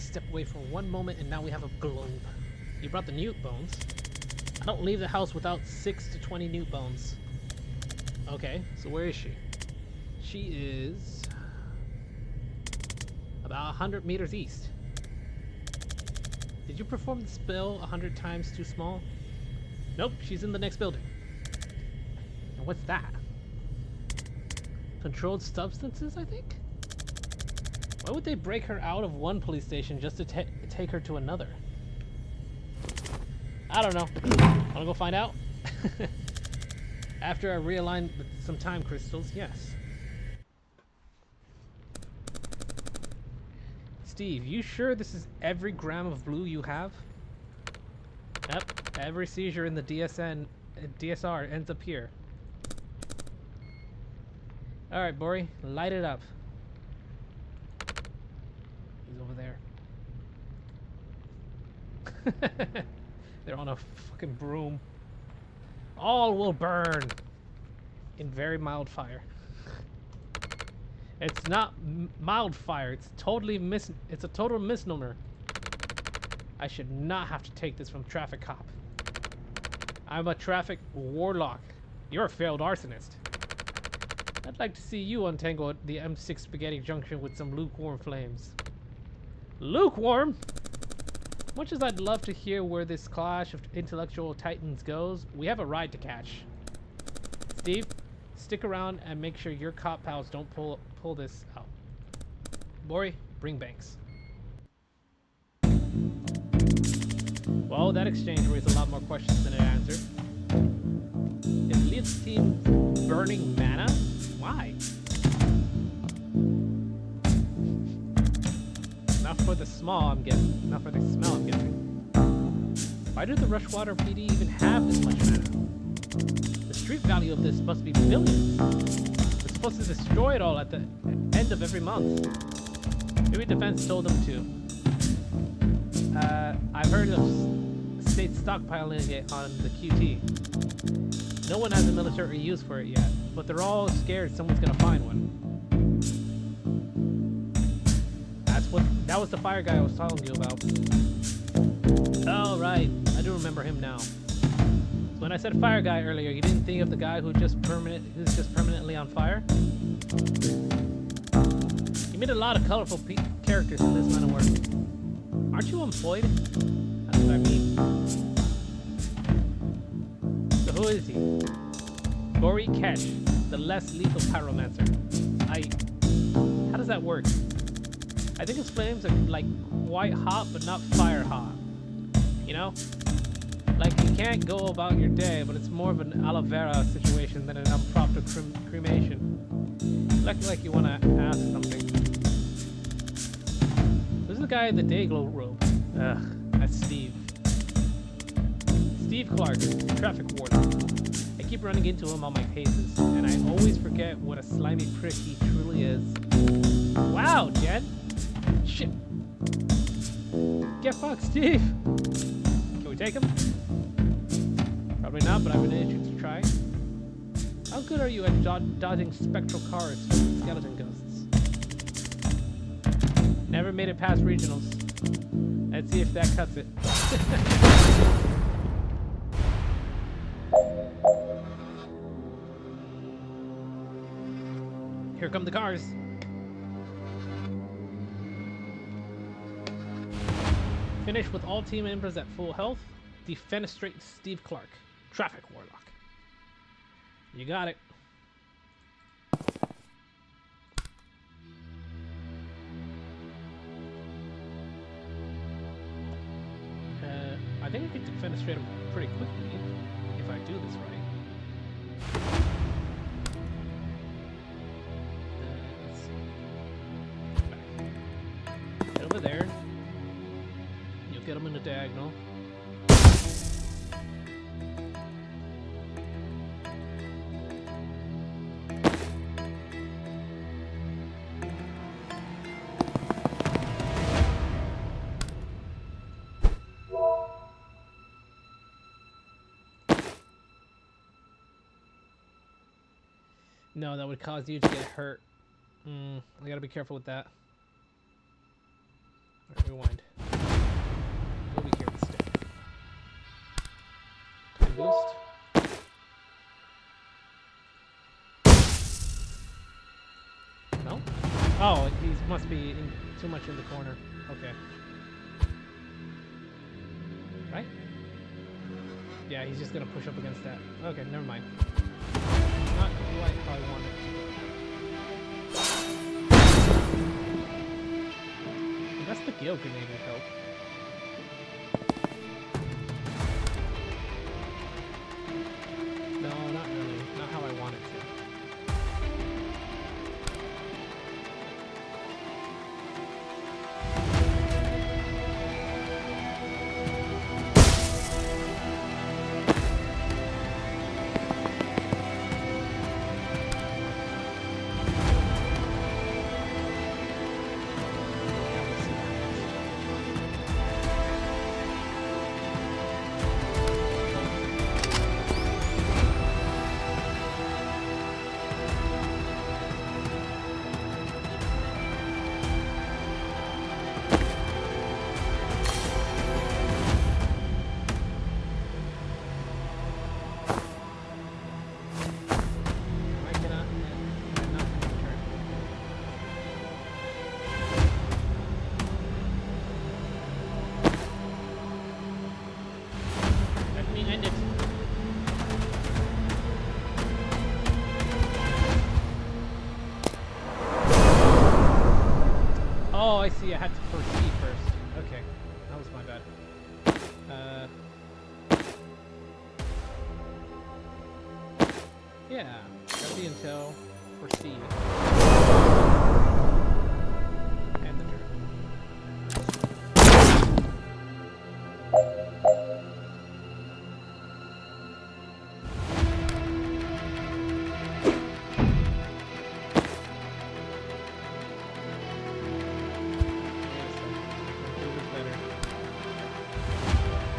step away for one moment and now we have a globe. You brought the newt bones. I don't leave the house without 6 to 20 newt bones. Okay, so where is she? She is about 100 meters east. Did you perform the spell 100 times too small? Nope, she's in the next building. And what's that? Controlled substances, I think? Why would they break her out of one police station just to take her to another? I don't know. Wanna go find out? After I realign some time crystals, yes. Steve, you sure this is every gram of blue you have? Yep, every seizure in the DSR ends up here. Alright, Bori, light it up. He's over there. They're on a fucking broom. All will burn in very mild fire. It's not mild fire. It's totally it's a total misnomer. I should not have to take this from traffic cop. I'm a traffic warlock. You're a failed arsonist. I'd like to see you untangle the M6 Spaghetti Junction with some lukewarm flames. Lukewarm? Much as I'd love to hear where this clash of intellectual titans goes, we have a ride to catch. Steve, stick around and make sure your cop pals don't pull this out. Bori, bring Banks. Well, that exchange raised a lot more questions than it answered. Is Leaf's team burning mana? Why? Not for the smell, I'm guessing. Not for the smell, I'm guessing. Why did the Rushwater PD even have this much mana? The street value of this must be billions. We're supposed to destroy it all at the end of every month. Maybe Defense told them to. I've heard of state stockpiling it on the QT. No one has a military use for it yet, but they're all scared someone's gonna find one. That was the fire guy I was telling you about. Oh, right. I do remember him now. So when I said fire guy earlier, you didn't think of the guy who's just permanently on fire? You made a lot of colorful characters in this line of work. Aren't you employed? That's what I mean. So who is he? Bori Kesh, the less lethal pyromancer. How does that work? I think his flames are like quite hot, but not fire hot. You know? Like you can't go about your day, but it's more of an aloe vera situation than an impromptu cremation. Like you want to ask something. Who's the guy in the Dayglow robe? Ugh, that's Steve. Steve Clark, traffic warden. I keep running into him on my paces, and I always forget what a slimy prick he truly is. Wow, Jen! Shit! Get fucked, Steve! Can we take him? Probably not, but I have an issue to try. How good are you at dodging spectral cars from skeleton ghosts? Never made it past regionals. Let's see if that cuts it. Here come the cars. Finish with all team members at full health. Defenestrate Steve Clark, traffic warlock. You got it. I think I can defenestrate him pretty quickly if I do this right. Let's see. Back. Get over there. You'll get him in the diagonal. No, that would cause you to get hurt. I gotta be careful with that. Alright, rewind. We'll be here instead. Time boost. No? Oh, he must be too much in the corner. Okay. Right? Yeah, he's just gonna push up against that. Okay, never mind. Not quite how I want it. That's the Gale grenade would help. No, not really. Not how I want it to. I see. I had to proceed first. Okay, that was my bad. Yeah, grab the intel, proceed, and the turn.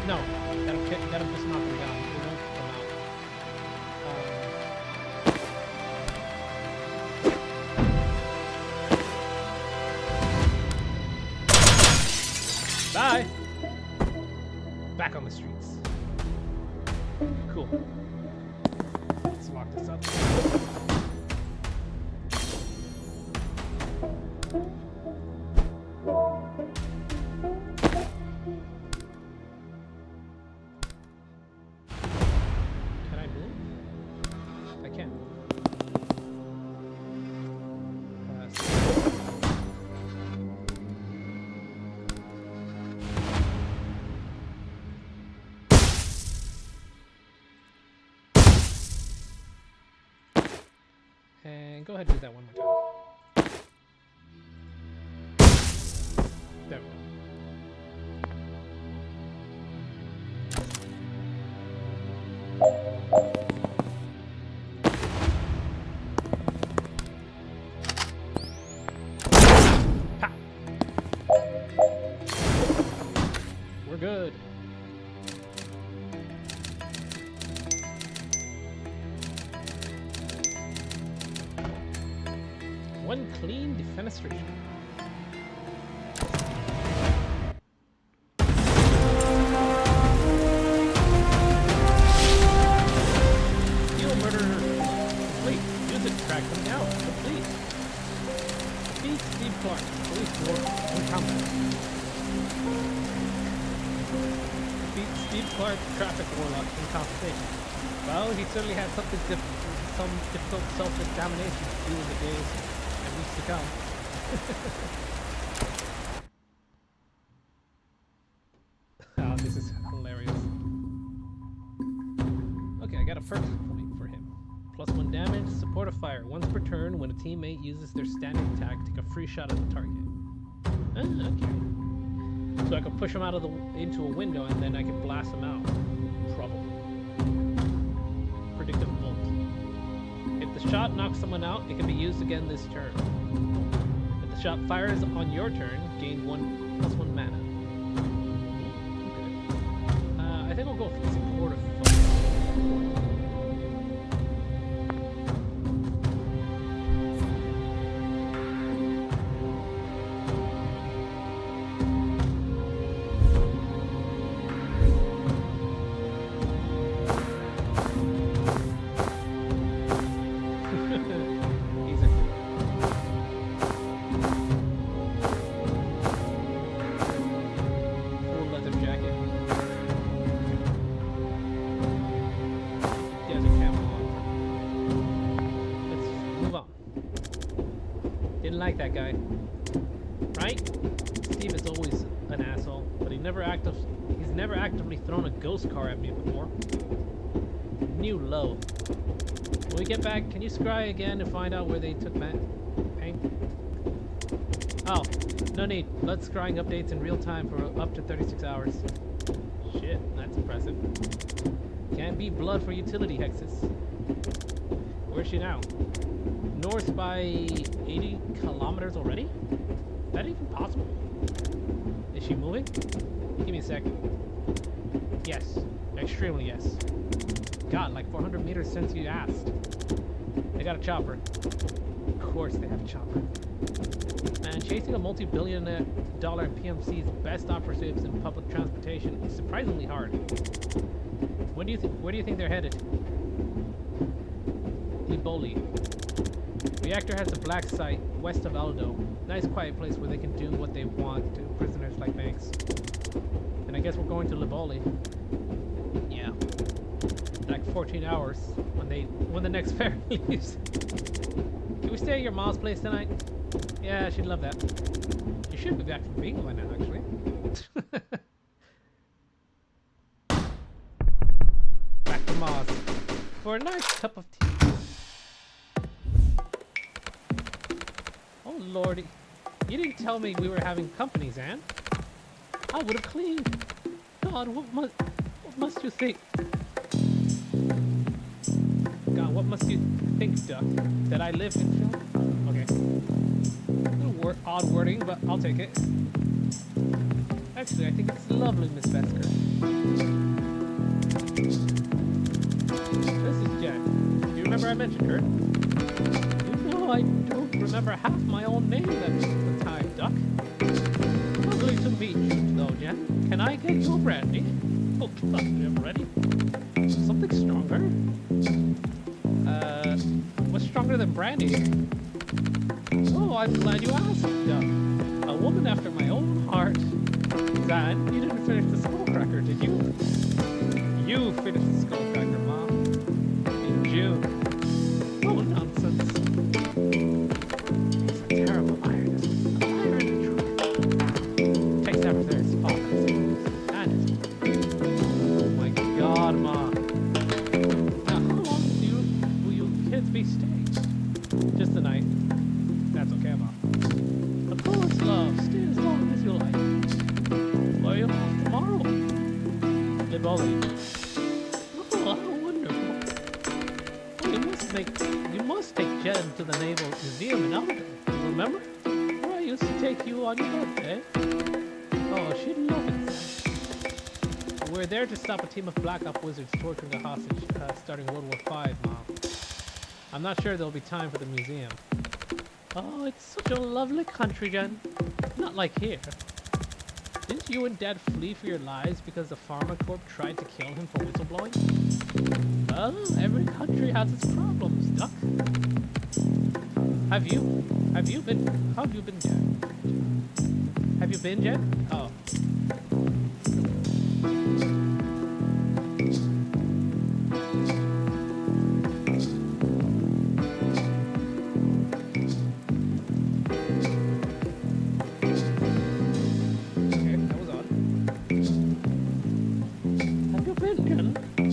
No, that'll just knock him down. He won't come out. Bye! Back on the streets. Cool. Let's lock this up. And go ahead and do that one more time. There we go. Ha! We're good. One clean defenestration. Steal murderer. Complete. Use it to track them down. Complete. Defeat Steve Clark. Police war in combat. Defeat Steve Clark, traffic warlock in compensation. Well, he certainly had some difficult self-examination to do in the days to come. Oh, this is hilarious. Okay, I got a perk point for him. +1 damage, support a fire. Once per turn, when a teammate uses their standing attack, take a free shot at the target. Okay. So I could push him out of into a window and then I can blast him out. Probably. Predictive bolt. If the shot knocks someone out, it can be used again this turn. If the shot fires on your turn, gain +1 mana. Okay. I think I'll go for the supportive focus. that guy. Right? Steve is always an asshole, but he's never actively thrown a ghost car at me before. New low. When we get back, can you scry again to find out where they took Hank? Oh, no need. Blood scrying updates in real time for up to 36 hours. Shit, that's impressive. Can't beat blood for utility hexes. Where's she now? North by 80 kilometers already? Is that even possible? Is she moving? Give me a second. Yes. Extremely yes. God, like 400 meters since you asked. They got a chopper. Of course they have a chopper. Man, chasing a multi-billion-dollar PMC's best operatives in public transportation is surprisingly hard. Where do you think they're headed? Liboli. Reactor has a black site west of Aldo. Nice quiet place where they can do what they want to prisoners like Banks. And I guess we're going to Liboli. Yeah. Like 14 hours when the next ferry leaves. Can we stay at your mom's place tonight? Yeah, she'd love that. You should be back from bingo by now, actually. Back to Mars for a nice cup of tea. Oh lordy, you didn't tell me we were having company, Zan. I would have cleaned. God, what must you think? God, what must you think, Duck? That I live in film? Okay. A little odd wording, but I'll take it. Actually, I think it's lovely, Miss Vesker. This is Jen. Do you remember I mentioned her? You know, I don't remember half my own name at the time, Duck. Lovely to meet you, though, Jen. Can I get your brandy? Oh, I'm ready. Something stronger? What's stronger than brandy? Oh, I'm glad you asked, Duck. A woman after my own heart. Zan, you didn't finish the skullcracker, did you? You finished the skullcracker, Mom. In June. Oh, nonsense. It's a terrible iron. Iron truth. Takes after his father. And oh my God, Mom. Now, how long will you kids be staying? Just the night. That's okay, Mom. Of course, love. Stay as long as you like. Where are you off tomorrow? Liboli. Oh, how wonderful. Oh, you must take Jen to the Naval Museum in Aldo. Remember? Where I used to take you on your birthday. Oh, she'd love it. We're there to stop a team of Black Op wizards torturing a hostage starting World War V, Mom. I'm not sure there'll be time for the museum. Oh, it's such a lovely country, Jen. Not like here. Didn't you and Dad flee for your lives because the Pharma Corp tried to kill him for whistleblowing? Well, every country has its problems, Duck. How have you been, Jen? Have you been, Jen? Oh.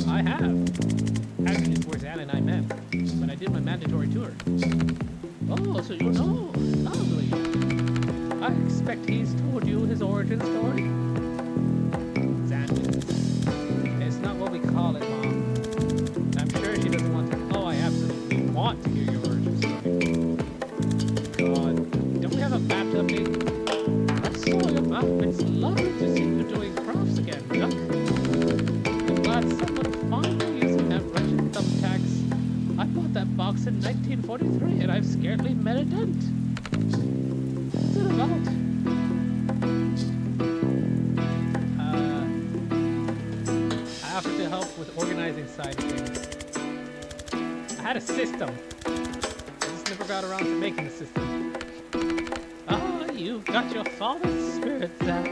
I have. Actually, it's where Zan and I met when I did my mandatory tour. Oh, so you know. Lovely. I expect he's told you his origin story. Zan wins. It's not what we call it, Mom. I'm sure she doesn't want to. Oh, I absolutely want to hear your origin story. God, don't we have a map update? I saw your map. It's lovely to see you doing crafts again, Duck. I'm glad someone finally using that wretched thumbtacks. I bought that box in 1943 and I've scarcely met a dent. What's it about? I offered to help with organizing side of things. I had a system. I just never got around to making the system. Ah, you've got your father's spirit, Zach.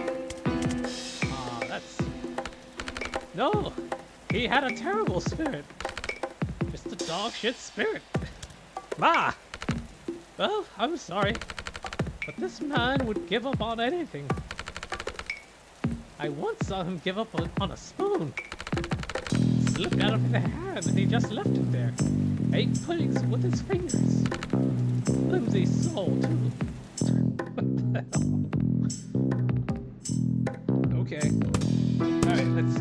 Ah, that's... No! He had a terrible spirit. Just a dog shit spirit. Ma! Well, I'm sorry. But this man would give up on anything. I once saw him give up on a spoon. It slipped out of his hand and he just left it there. Ate puddings with his fingers. Flimsy soul, too. What the hell? Okay. Alright, let's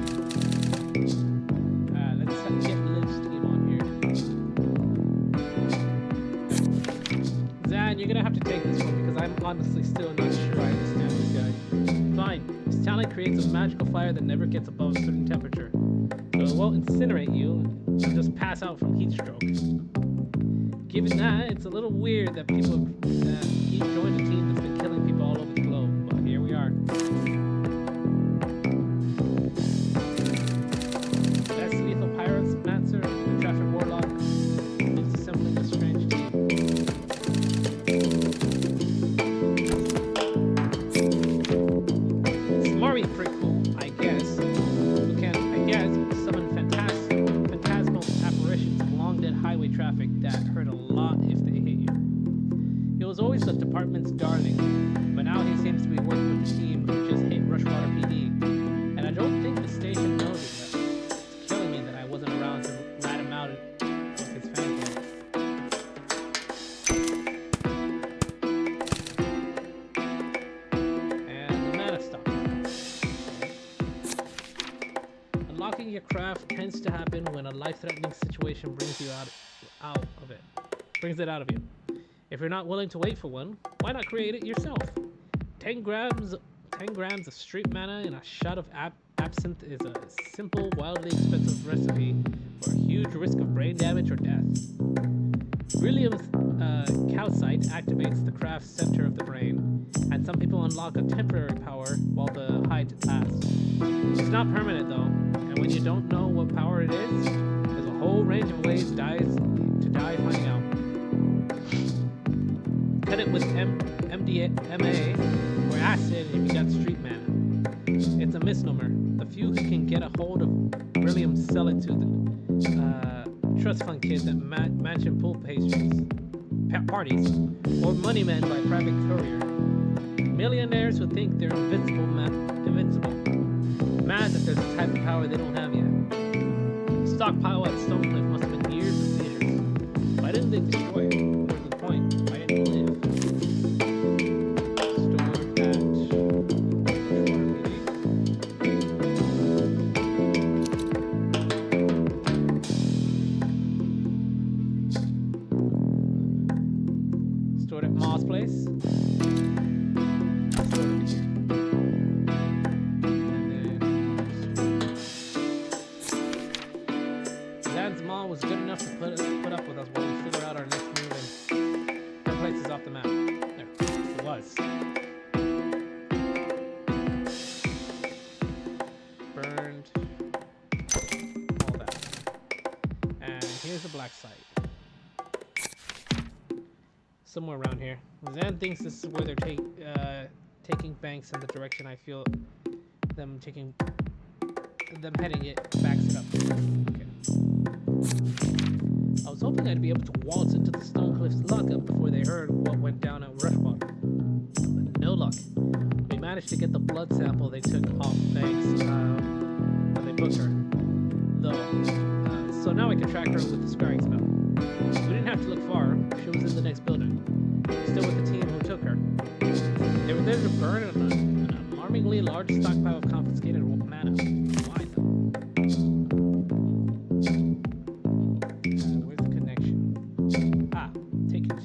get Liv's team on here. Zan, you're gonna have to take this one because I'm honestly still not sure I understand this guy. Fine. His talent creates a magical fire that never gets above a certain temperature. So it won't incinerate you, you'll just pass out from heat stroke. Given that, it's a little weird that he joined a team that's been killing people all over the globe, but here we are. Best lethal pirates, Mancer, the traffic warlock, he's assembling a strange team. Smarmy prickle, I guess, who can, summon phantasmal apparitions of long-dead highway traffic that hurt a lot if they hit you. He was always the department's darling, but now he seems to be working with the team who just hit Rushwater PD. And I don't think the station knows it yet. It's killing me that I wasn't around to rat him out with his fan club. And the mana stock. Unlocking your craft tends to happen when a life-threatening situation brings you out of it. Brings it out of you. If you're not willing to wait for one, why not create it yourself? 10 grams of street mana and a shot of absinthe is a simple, wildly expensive recipe for a huge risk of brain damage or death. Beryllium's calcite activates the craft's center of the brain, and some people unlock a temporary power while the height lasts. It's not permanent though, and when you don't know what power it is, there's a whole range of ways to die finding out. Cut it with MDMA or acid if you got street mana. It's a misnomer. The few who can get a hold of beryllium sell it to the trust fund kids at mansion pool parties, or money men by private courier. Millionaires who think they're invincible. Mad that there's a type of power they don't have yet. The stockpile at Stonecliff must have been years of seizures. Why didn't they destroy it? More to the point, why didn't it live? Stored at Stored at Ma's place. Stored over here. Zan's Ma was good enough to put up with us while we figure out our next move and her place is off the map. There, it was. Burned. All that. And here's the black site. Somewhere around here. Zan thinks this is where they're taking banks in the direction I feel them heading it backs it up. Okay. I was hoping I'd be able to waltz into the Stonecliff's lockup before they heard what went down at Rushwater. But no luck. We managed to get the blood sample they took off Banks when they booked her. So now we can track her with the scrying spell. We didn't have to look far. She was in the next building. Still with the team who took her. They were there to burn an alarmingly large stockpile of confiscated mana. Why though? Where's the connection? Ah, take it to.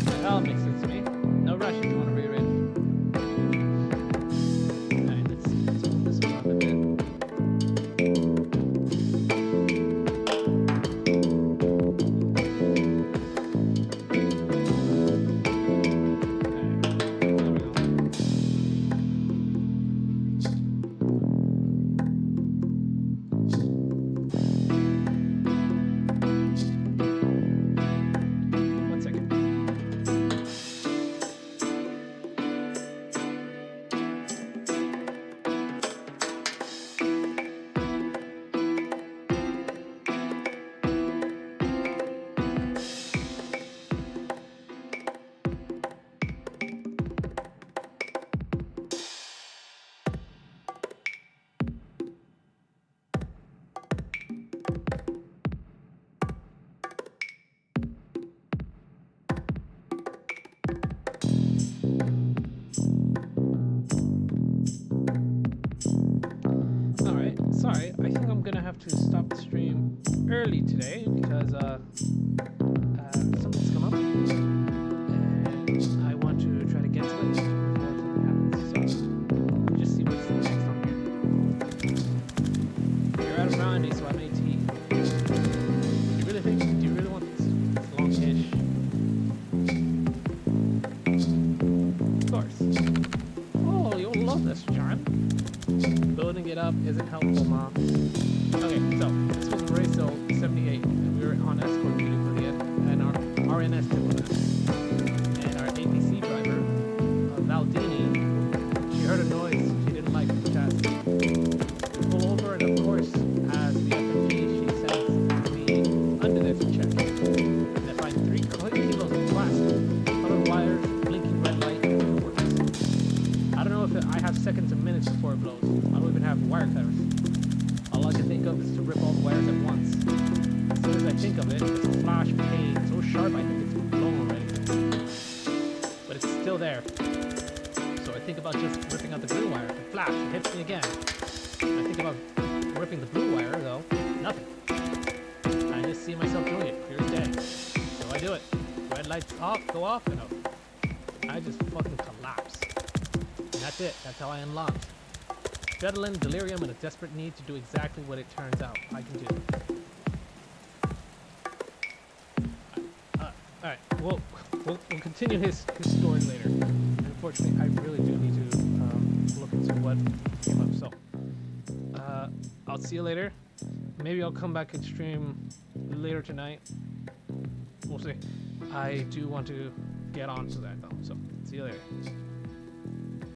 That all makes sense to me. No rush if you want to rearrange. Alright, let's move this around a bit. have to stop the stream early today because something's come up, and I want to try to get to it before something happens. So just see what's next on here. You're out of brandy, so I made tea. Do you really want this long dish? Of course. Oh, you'll love this, John. Building it up isn't helpful, Mom. Okay, so this was Razo 78, and we were on escort duty for the and our RNS diplomat. And our APC driver, Valdini, she heard a noise she didn't like from the test. We pull over, and of course, as the FMG, she sends me under there to check. And I find 3 kilos of plastic, colored wires, blinking red light, and it works. I don't know if I have seconds or minutes before it blows. I don't even have wire cutters. All I can think of is to rip all the wires at once. As soon as I think of it, it's a flash pain so sharp I think it's blown already. But it's still there. So I think about just ripping out the green wire. The flash, it hits me again. I think about ripping the blue wire, though. Nothing. I just see myself doing it, clear as day. So I do it. Red lights off, go off, and I just fucking collapse. And that's it. That's how I unlocked. Adrenaline, delirium, and a desperate need to do exactly what it turns out I can do. Alright, we'll continue his story later. Unfortunately, I really do need to look into what came up. So, I'll see you later. Maybe I'll come back and stream later tonight. We'll see. I do want to get on to that though. So, see you later.